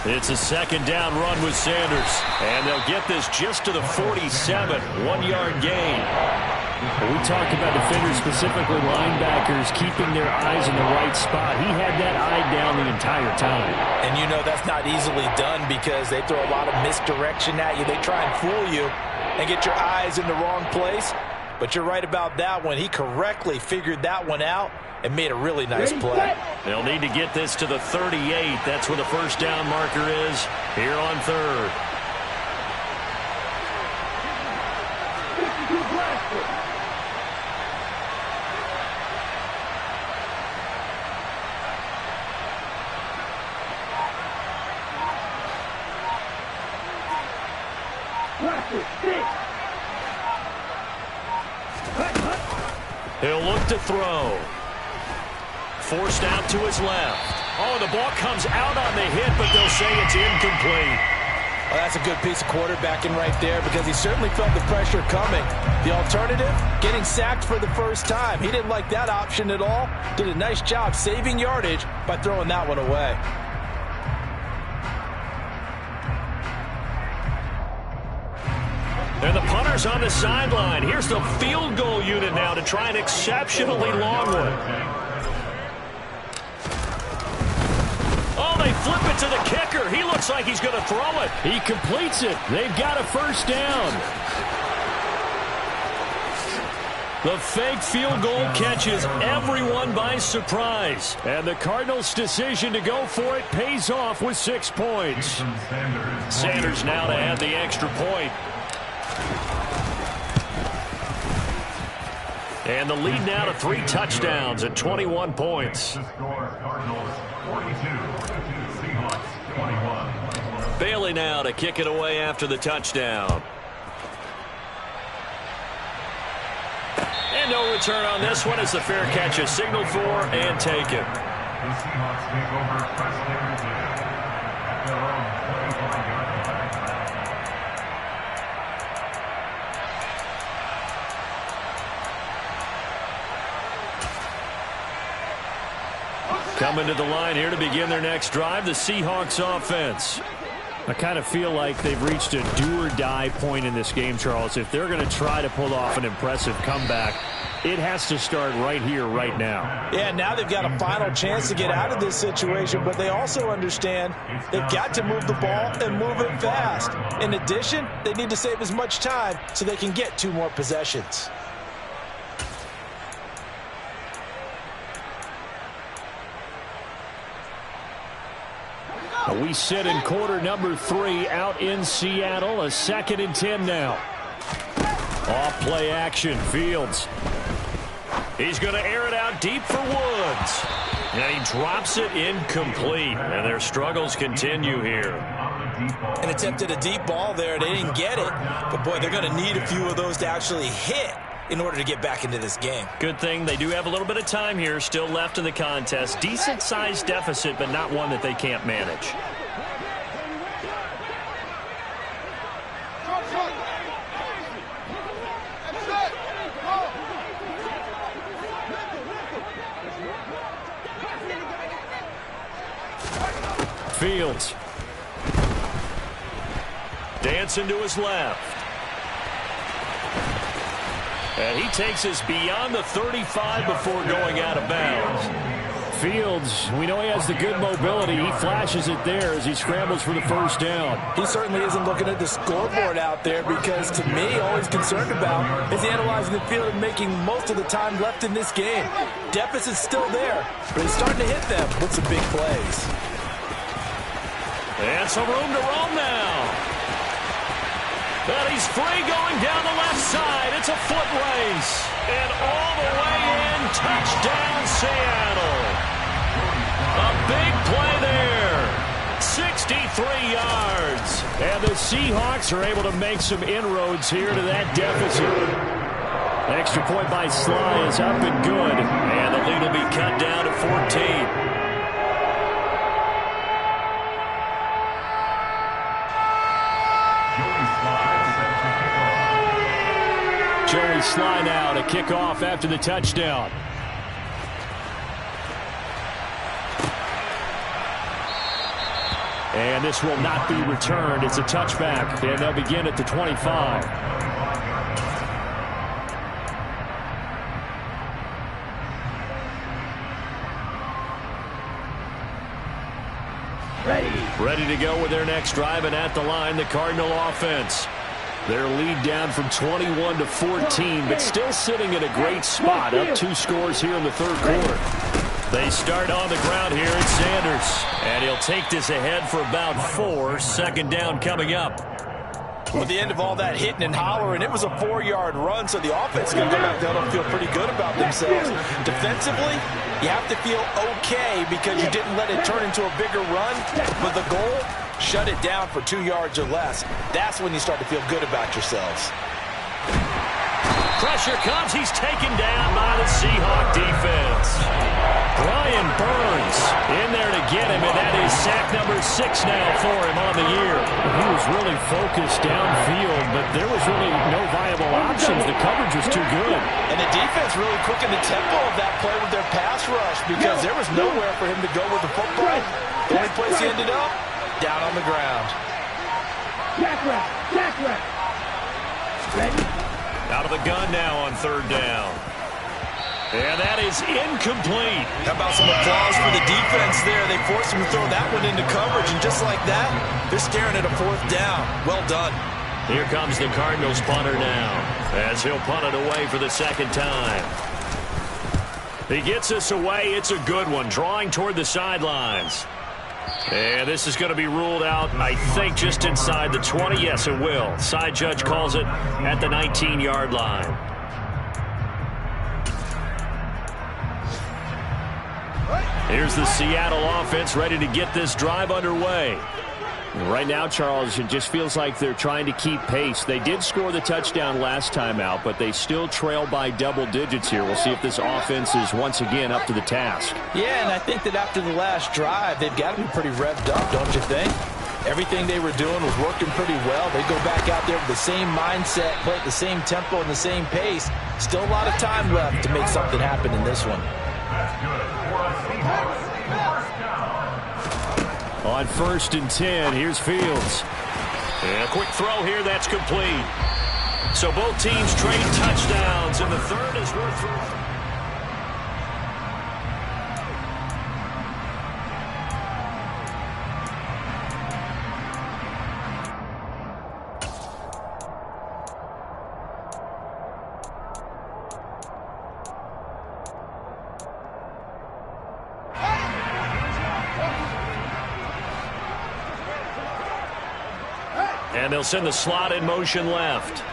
It's a 2nd down run with Sanders, and they'll get this just to the 47, 1-yard gain. We talked about defenders, specifically linebackers, keeping their eyes in the right spot. He had that eye down the entire time. And you know that's not easily done because they throw a lot of misdirection at you. They try and fool you and get your eyes in the wrong place. But you're right about that one. He correctly figured that one out and made a really nice play. They'll need to get this to the 38. That's where the first down marker is here on 3rd. He'll look to throw. Forced out to his left. Oh, the ball comes out on the hit, but they'll say it's incomplete. Well, that's a good piece of quarterbacking right there because he certainly felt the pressure coming. The alternative, getting sacked for the first time. He didn't like that option at all. Did a nice job saving yardage by throwing that one away. And the punter's on the sideline. Here's the field goal unit now to try an exceptionally long one. Oh, they flip it to the kicker. He looks like he's going to throw it. He completes it. They've got a first down. The fake field goal catches everyone by surprise. And the Cardinals' decision to go for it pays off with 6 points. Sanders now to add the extra point. And the lead now to 3 touchdowns at 21 points. Bailey now to kick it away after the touchdown. And no return on this one as the fair catch is signaled for and taken. The Seahawks take over Presley at their own 25-yard line. Coming to the line here to begin their next drive, the Seahawks offense. I kind of feel like they've reached a do-or-die point in this game, Charles. If they're going to try to pull off an impressive comeback, it has to start right here, right now. Yeah, now they've got a final chance to get out of this situation, but they also understand they've got to move the ball and move it fast. In addition, they need to save as much time so they can get 2 more possessions. We sit in quarter number 3 out in Seattle. A 2nd and 10 now. Off play action. Fields. He's going to air it out deep for Woods. And he drops it incomplete. And their struggles continue here. And attempted a deep ball there. They didn't get it. But, boy, they're going to need a few of those to actually hit in order to get back into this game. Good thing they do have a little bit of time here still left in the contest. Decent-sized deficit, but not one that they can't manage. Fields. Dancing to his left. And he takes us beyond the 35 before going out of bounds. Fields, we know he has the good mobility. He flashes it there as he scrambles for the first down. He certainly isn't looking at the scoreboard out there because, to me, all he's concerned about is analyzing the field and making most of the time left in this game. Deficit's still there, but he's starting to hit them with some big plays. And some room to roam now. And he's free going down the left side. It's a foot race. And all the way in, touchdown Seattle. A big play there. 63 yards. And the Seahawks are able to make some inroads here to that deficit. Extra point by Sly is up and good. And the lead will be cut down to 14. Joey Sly now to kick off after the touchdown. And this will not be returned. It's a touchback, and they'll begin at the 25. Ready to go with their next drive, and at the line, the Cardinal offense. Their lead down from 21 to 14, but still sitting in a great spot, up 2 scores here in the third quarter. They start on the ground here at Sanders, and he'll take this ahead for about 4. Second down coming up. With the end of all that hitting and hollering, it was a 4-yard run, so the offense is going to go back down and feel pretty good about themselves. Defensively, you have to feel okay because you didn't let it turn into a bigger run, but the goal, shut it down for 2 yards or less. That's when you start to feel good about yourselves. Pressure comes. He's taken down by the Seahawk defense. Brian Burns in there to get him, and that is sack number 6 now for him on the year. He was really focused downfield, but there was really no viable options. The coverage was too good. And the defense really quickened the tempo of that play with their pass rush because there was nowhere for him to go with the football. The only place he ended up, down on the ground. Jack rap, jack rap. Ready? Out of the gun now on 3rd down. And that is incomplete. How about some applause for the defense there? They forced him to throw that one into coverage, and just like that, they're staring at a 4th down. Well done. Here comes the Cardinals punter now, as he'll punt it away for the 2nd time. He gets us away. It's a good one, drawing toward the sidelines. And this is going to be ruled out, I think, just inside the 20. Yes, it will. Side judge calls it at the 19-yard line. Here's the Seattle offense ready to get this drive underway. Right now, Charles, it just feels like they're trying to keep pace. They did score the touchdown last time out, but they still trail by double digits here. We'll see if this offense is once again up to the task. Yeah, and I think that after the last drive, they've got to be pretty revved up, don't you think? Everything they were doing was working pretty well. They go back out there with the same mindset, play at the same tempo and the same pace. Still a lot of time left to make something happen in this one. That's good. For a Seahawks first down. On 1st and 10, here's Fields. And a quick throw here, that's complete. So both teams trade touchdowns, and the 3rd is worth throwing. And they'll send the slot in motion left.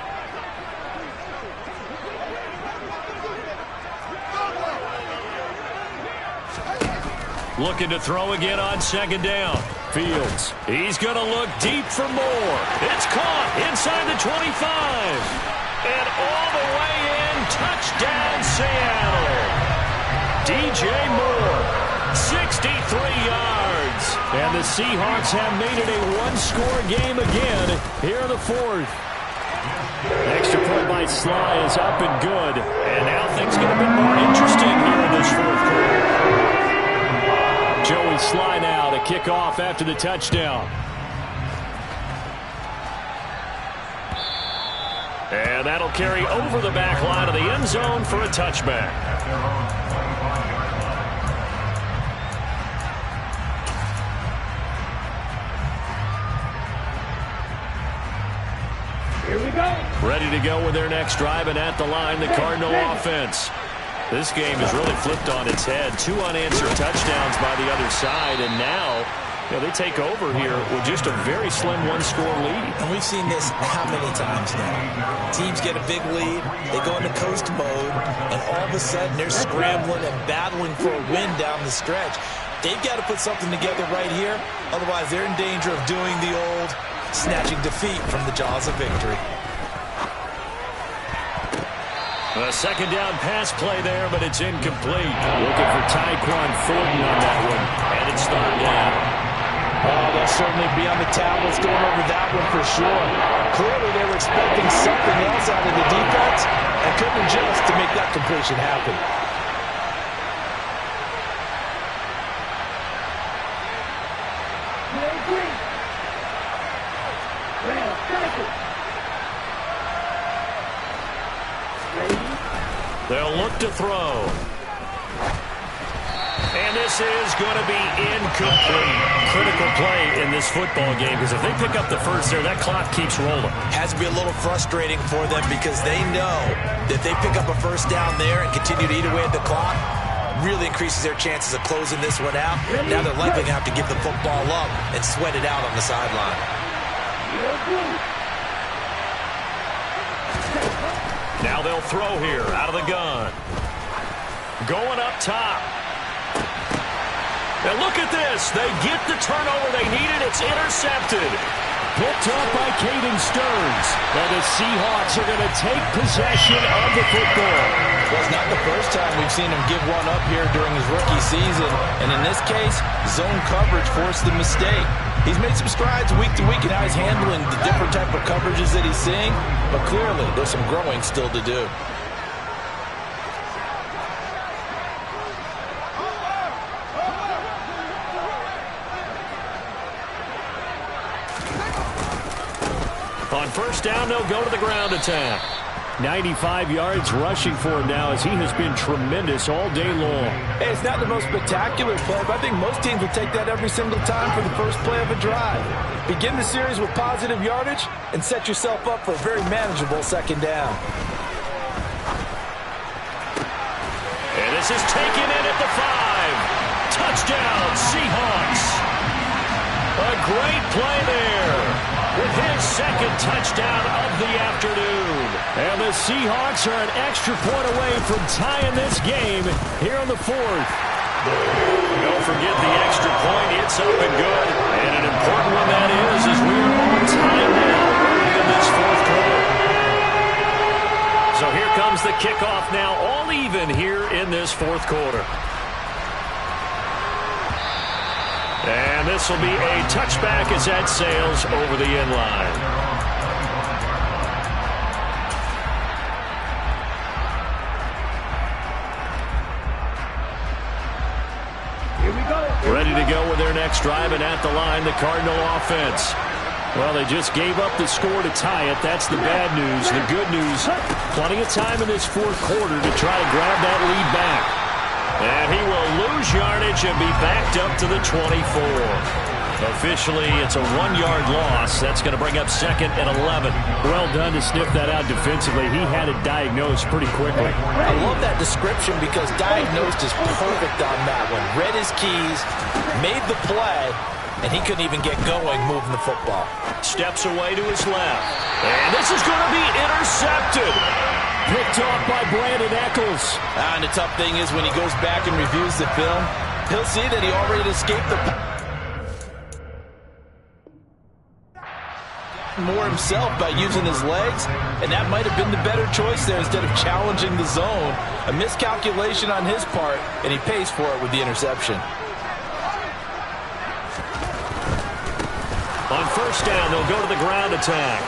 Looking to throw again on 2nd down. Fields. He's going to look deep for more. It's caught inside the 25. And all the way in. Touchdown, Seattle. DJ Moore. 63 yards. And the Seahawks have made it a one-score game again here in the 4th. Extra point by Sly is up and good. And now things get a bit more interesting here in this 4th quarter. Joey Sly now to kick off after the touchdown. And that'll carry over the back line of the end zone for a touchback. Here we go. Ready to go with their next drive, and at the line, the Cardinal offense. This game has really flipped on its head. 2 unanswered touchdowns by the other side, and now they take over here with just a very slim one-score lead. And we've seen this how many times now? Teams get a big lead, they go into coast mode, and all of a sudden they're scrambling and battling for a win down the stretch. They've got to put something together right here, otherwise they're in danger of doing the old snatching defeat from the jaws of victory. A 2nd down pass play there, but it's incomplete. Looking for Tyquan Thornton on that one, and it's 3rd down. Oh, they'll certainly be on the tablets going over that one for sure. Clearly they were expecting something else out of the defense and couldn't adjust to make that completion happen. They'll look to throw. And this is going to be incomplete. Critical play in this football game, because if they pick up the first there, that clock keeps rolling. Has to be a little frustrating for them because they know that they pick up a first down there and continue to eat away at the clock, really increases their chances of closing this one out. Now they're likely going to have to give the football up and sweat it out on the sideline. Now they'll throw here out of the gun. Going up top. And look at this. They get the turnover they needed. It's intercepted. Picked up by Caden Stearns. And the Seahawks are going to take possession of the football. Well, it's not the first time we've seen him give one up here during his rookie season. And in this case, zone coverage forced the mistake. He's made some strides week to week in how he's handling the different type of coverages that he's seeing. But clearly, there's some growing still to do. On first down, they'll go to the ground attack. 95 yards rushing for him now as he has been tremendous all day long. Hey, it's not the most spectacular play, but I think most teams would take that every single time for the first play of a drive. Begin the series with positive yardage and set yourself up for a very manageable second down. And this is taken in at the 5. Touchdown, Seahawks. A great play there with his second touchdown of the afternoon. And the Seahawks are an extra point away from tying this game here in the 4th. Don't forget the extra point. It's up and good. And an important one that is as we are on time now early in this 4th quarter. So here comes the kickoff now, all even here in this 4th quarter. And this will be a touchback as that sails over the end line. Here we go. Ready to go with their next drive, and at the line, the Cardinal offense. Well, they just gave up the score to tie it. That's the bad news. The good news, plenty of time in this 4th quarter to try to grab that lead back. And he will lose yardage and be backed up to the 24. Officially, it's a 1-yard loss. That's going to bring up 2nd and 11. Well done to sniff that out defensively. He had it diagnosed pretty quickly. I love that description because diagnosed is perfect on that one. Read his keys, made the play, and he couldn't even get going moving the football. Steps away to his left. And this is going to be intercepted. Picked off by Brandon Echols. And the tough thing is when he goes back and reviews the film, he'll see that he already escaped the more himself by using his legs, and that might have been the better choice there instead of challenging the zone. A miscalculation on his part, and he pays for it with the interception. On first down, they'll go to the ground attack.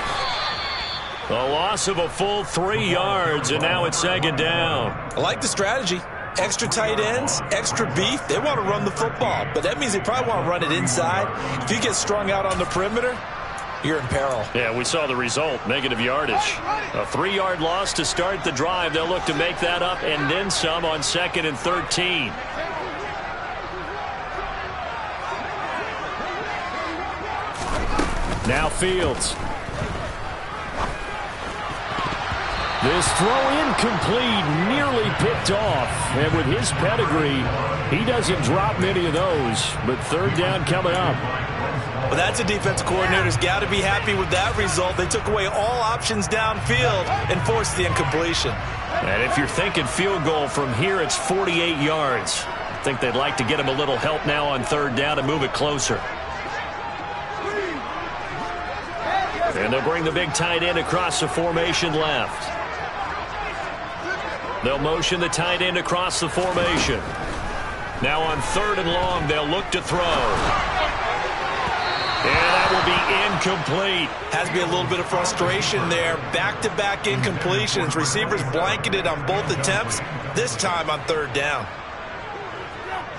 A loss of a full 3 yards, and now it's 2nd down. I like the strategy. Extra tight ends, extra beef. They want to run the football, but that means they probably want to run it inside. If you get strung out on the perimeter, you're in peril. Yeah, we saw the result, negative yardage. A 3-yard loss to start the drive. They'll look to make that up and then some on 2nd and 13. Now Fields. This throw incomplete, nearly picked off. And with his pedigree, he doesn't drop many of those. But 3rd down coming up. Well, that's a defense coordinator's got to be happy with that result. They took away all options downfield and forced the incompletion. And if you're thinking field goal from here, it's 48 yards. I think they'd like to get him a little help now on 3rd down and move it closer. And they'll bring the big tight end across the formation left. They'll motion the tight end across the formation. Now on 3rd and long, they'll look to throw. And that will be incomplete. Has to be a little bit of frustration there. Back-to-back incompletions. Receivers blanketed on both attempts, this time on 3rd down.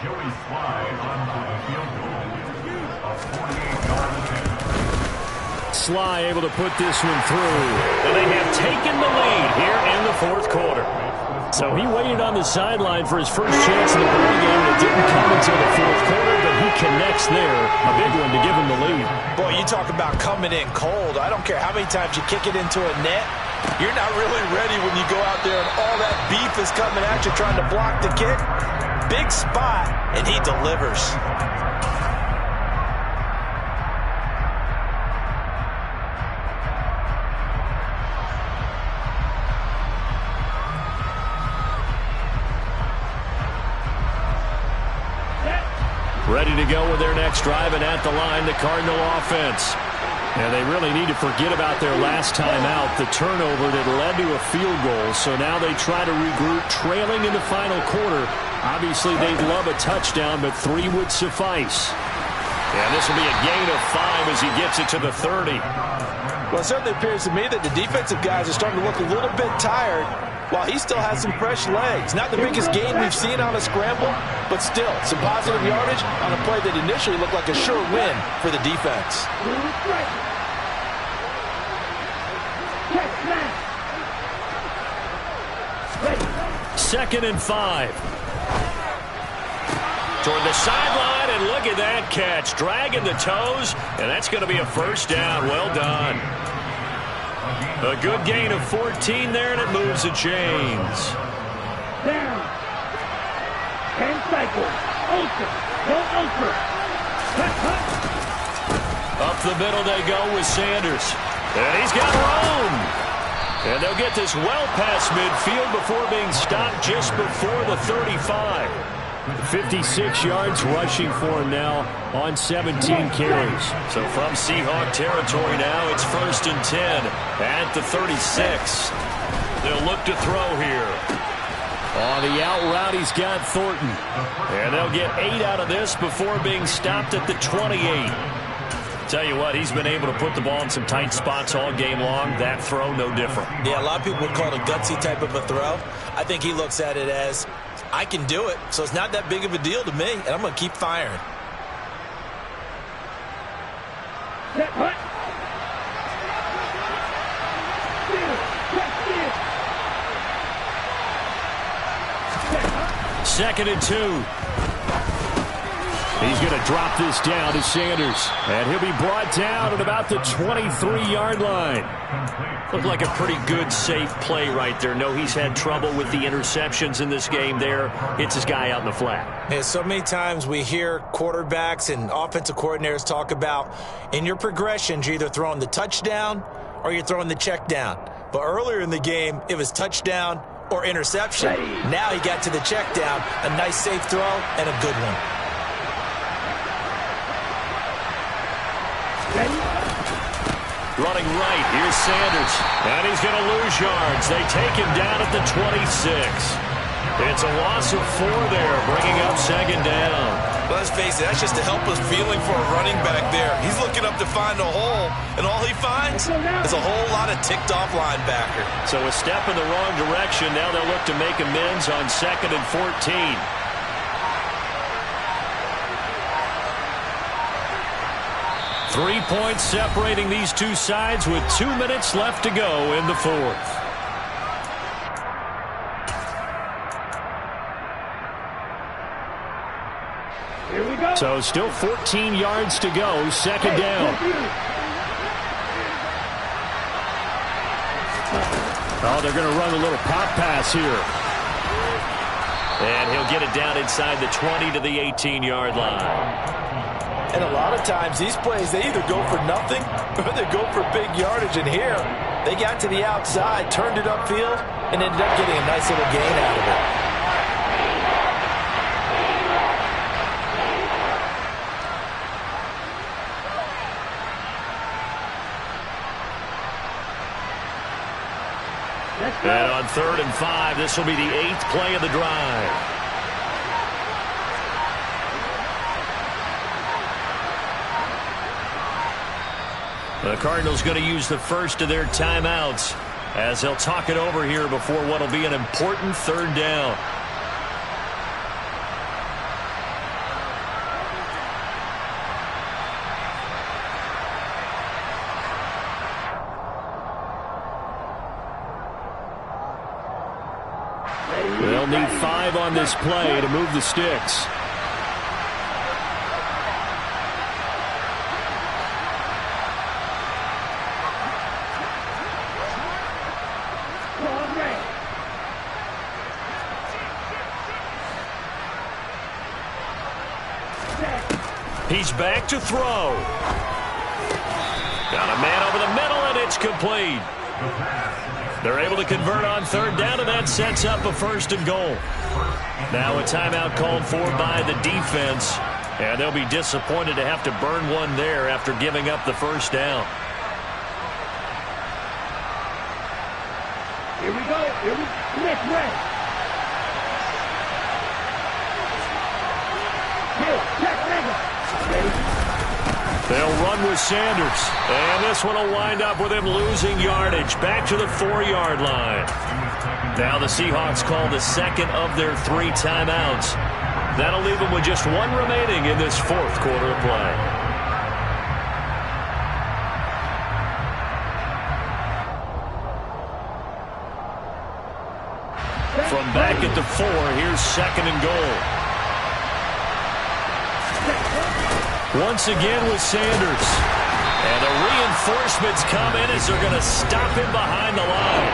Joey Sly on for the field goal. A 48-yard attempt. Sly able to put this one through. And they have taken the lead here in the 4th quarter. So he waited on the sideline for his first chance in the ball game, and it didn't come until the 4th quarter, but he connects there. A big one to give him the lead. Boy, you talk about coming in cold. I don't care how many times you kick it into a net. You're not really ready when you go out there and all that beef is coming at you trying to block the kick. Big spot, and he delivers. ready to go with their next drive, and at the line, the Cardinal offense. And they really need to forget about their last time out, the turnover that led to a field goal. So now they try to regroup, trailing in the final quarter. Obviously, they'd love a touchdown, but 3 would suffice. And this will be a gain of 5 as he gets it to the 30. Well, it certainly appears to me that the defensive guys are starting to look a little bit tired while he still has some fresh legs. Not the biggest gain we've seen on a scramble, but still some positive yardage on a play that initially looked like a sure win for the defense. Second and 5. Toward the sideline, and look at that catch. Dragging the toes, and that's going to be a first down. Well done. A good gain of 14 there, and it moves the chains. Down. 10 cycles. Ultra. Go ultra. Cut, cut. Up the middle they go with Sanders. And he's got room. And they'll get this well past midfield before being stopped just before the 35. 56 yards rushing for him now on 17 carries. So from Seahawk territory now, it's 1st and 10 at the 36. They'll look to throw here. On the out route, he's got Thornton. And they'll get 8 out of this before being stopped at the 28. Tell you what, he's been able to put the ball in some tight spots all game long. That throw, no different. Yeah, a lot of people would call it a gutsy type of a throw. I think he looks at it as, I can do it, so it's not that big of a deal to me, and I'm going to keep firing. Set, hut. 2nd and 2. He's going to drop this down to Sanders. And he'll be brought down at about the 23-yard line. Looked like a pretty good, safe play right there. No, he's had trouble with the interceptions in this game there. Hits his guy out in the flat. Yeah, so many times we hear quarterbacks and offensive coordinators talk about, in your progressions, you're either throwing the touchdown or you're throwing the check down. But earlier in the game, it was touchdown or interception. Now he got to the check down. A nice, safe throw and a good one. Running right, here's Sanders. And he's going to lose yards. They take him down at the 26. It's a loss of 4 there, bringing up 2nd down. Well, let's face it, that's just a helpless feeling for a running back there. He's looking up to find a hole, and all he finds is a whole lot of ticked-off linebacker. So a step in the wrong direction. Now they'll look to make amends on 2nd and 14. Three points separating these two sides with 2 minutes left to go in the 4th. Here we go. So still 14 yards to go, 2nd down. Oh, they're going to run a little pop pass here. And he'll get it down inside the 20 to the 18-yard line. And a lot of times, these plays, they either go for nothing or they go for big yardage. And here, they got to the outside, turned it upfield, and ended up getting a nice little gain out of it. And on 3rd and 5, this will be the 8th play of the drive. The Cardinals going to use the first of their timeouts as they'll talk it over here before what will be an important 3rd down. They'll need 5 on this play to move the sticks. He's back to throw. Got a man over the middle, and it's complete. They're able to convert on 3rd down, and that sets up a 1st and goal. Now a timeout called for by the defense. And they'll be disappointed to have to burn one there after giving up the first down. Here we go. Next round. They'll run with Sanders. And this one will wind up with him losing yardage. Back to the 4-yard line. Now the Seahawks call the second of their 3 timeouts. That'll leave them with just 1 remaining in this 4th quarter of play. From back at the 4, here's 2nd and goal. Once again with Sanders. And the reinforcements come in as they're going to stop him behind the line.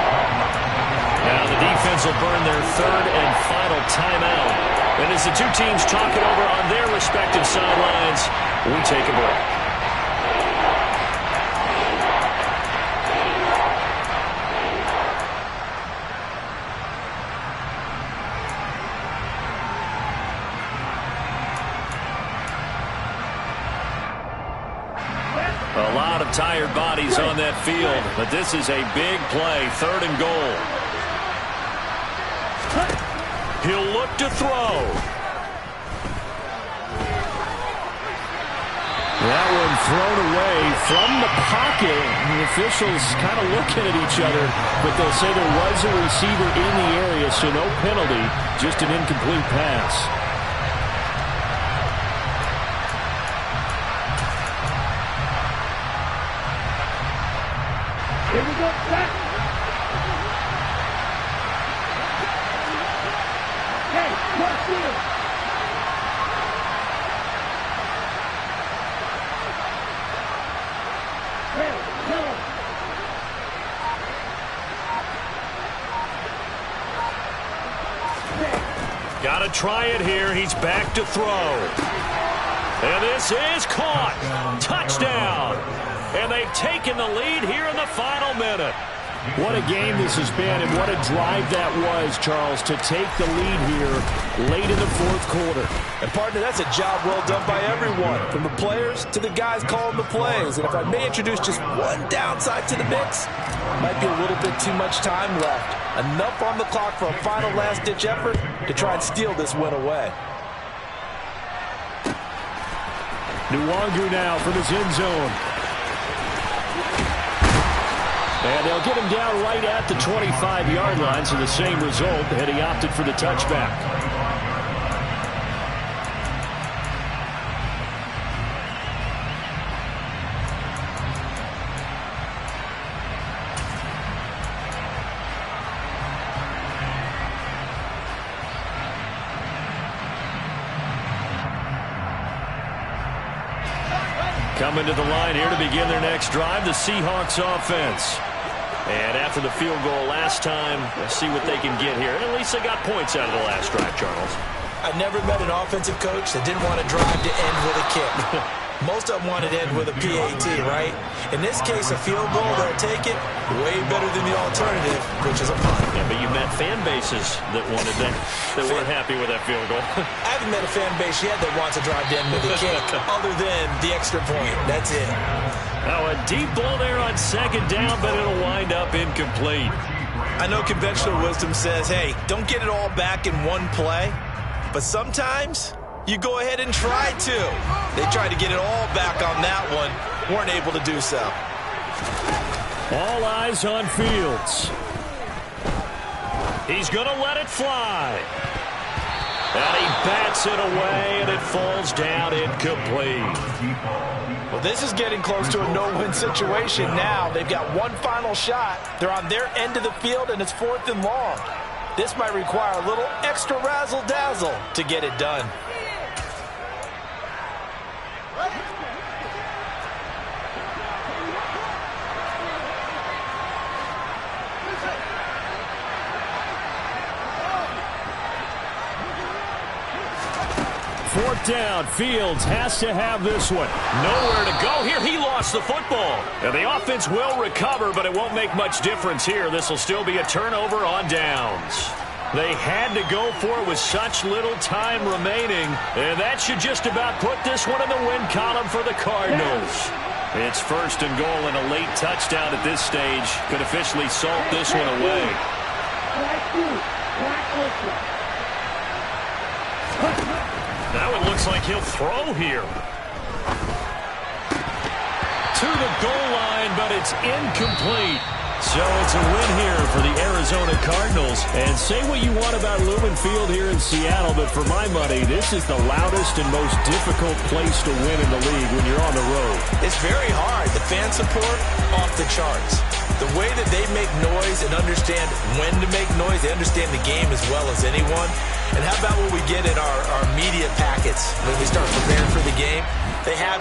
Now the defense will burn their 3rd and final timeout. And as the 2 teams talk it over on their respective sidelines, we take a break. A lot of tired bodies on that field, but this is a big play, 3rd and goal. He'll look to throw. That one thrown away from the pocket. The officials kind of looking at each other, but they'll say there was a receiver in the area, so no penalty, just an incomplete pass. Here we go, back. Hey, watch this. Hey, go. Got to try it here. He's back to throw. And this is caught. Touchdown. And they've taken the lead here in the final minute. What a game this has been, and what a drive that was, Charles, to take the lead here late in the 4th quarter. And, partner, that's a job well done by everyone, from the players to the guys calling the plays. And if I may introduce just one downside to the mix, might be a little bit too much time left. Enough on the clock for a final last-ditch effort to try and steal this win away. Nwangu now from his end zone. And they'll get him down right at the 25-yard line, so the same result, and he opted for the touchback. Coming to the line here to begin their next drive, the Seahawks offense. And after the field goal last time, let's see what they can get here. And at least they got points out of the last drive, Charles. I never met an offensive coach that didn't want to drive to end with a kick. Most of them wanted to end with a PAT, right? In this case, a field goal, they'll take it way better than the alternative, which is a punt. Yeah, but you met fan bases that wanted that, that weren't happy with that field goal. I haven't met a fan base yet that wants to drive to end with a kick, other than the extra point. That's it. Now a deep ball there on 2nd down, but it'll wind up incomplete. I know conventional wisdom says, hey, don't get it all back in one play. But sometimes you go ahead and try to. They tried to get it all back on that one. Weren't able to do so. All eyes on Fields. He's going to let it fly. And he bats it away, and it falls down incomplete. Well, this is getting close to a no-win situation now. They've got one final shot. They're on their end of the field, and it's 4th and long. This might require a little extra razzle-dazzle to get it done. Fourth down, Fields has to have this one. Nowhere to go here. He lost the football. And the offense will recover, but it won't make much difference here. This will still be a turnover on downs. They had to go for it with such little time remaining, and that should just about put this one in the win column for the Cardinals. It's first and goal, and a late touchdown at this stage could officially salt this one away. Now it looks like he'll throw here. To the goal line, but it's incomplete. So it's a win here for the Arizona Cardinals. And say what you want about Lumen Field here in Seattle, but for my money, this is the loudest and most difficult place to win in the league when you're on the road. It's very hard. The fan support, off the charts. The way that they make noise and understand when to make noise, they understand the game as well as anyone. And how about what we get in our media packets when we start preparing for the game? They have it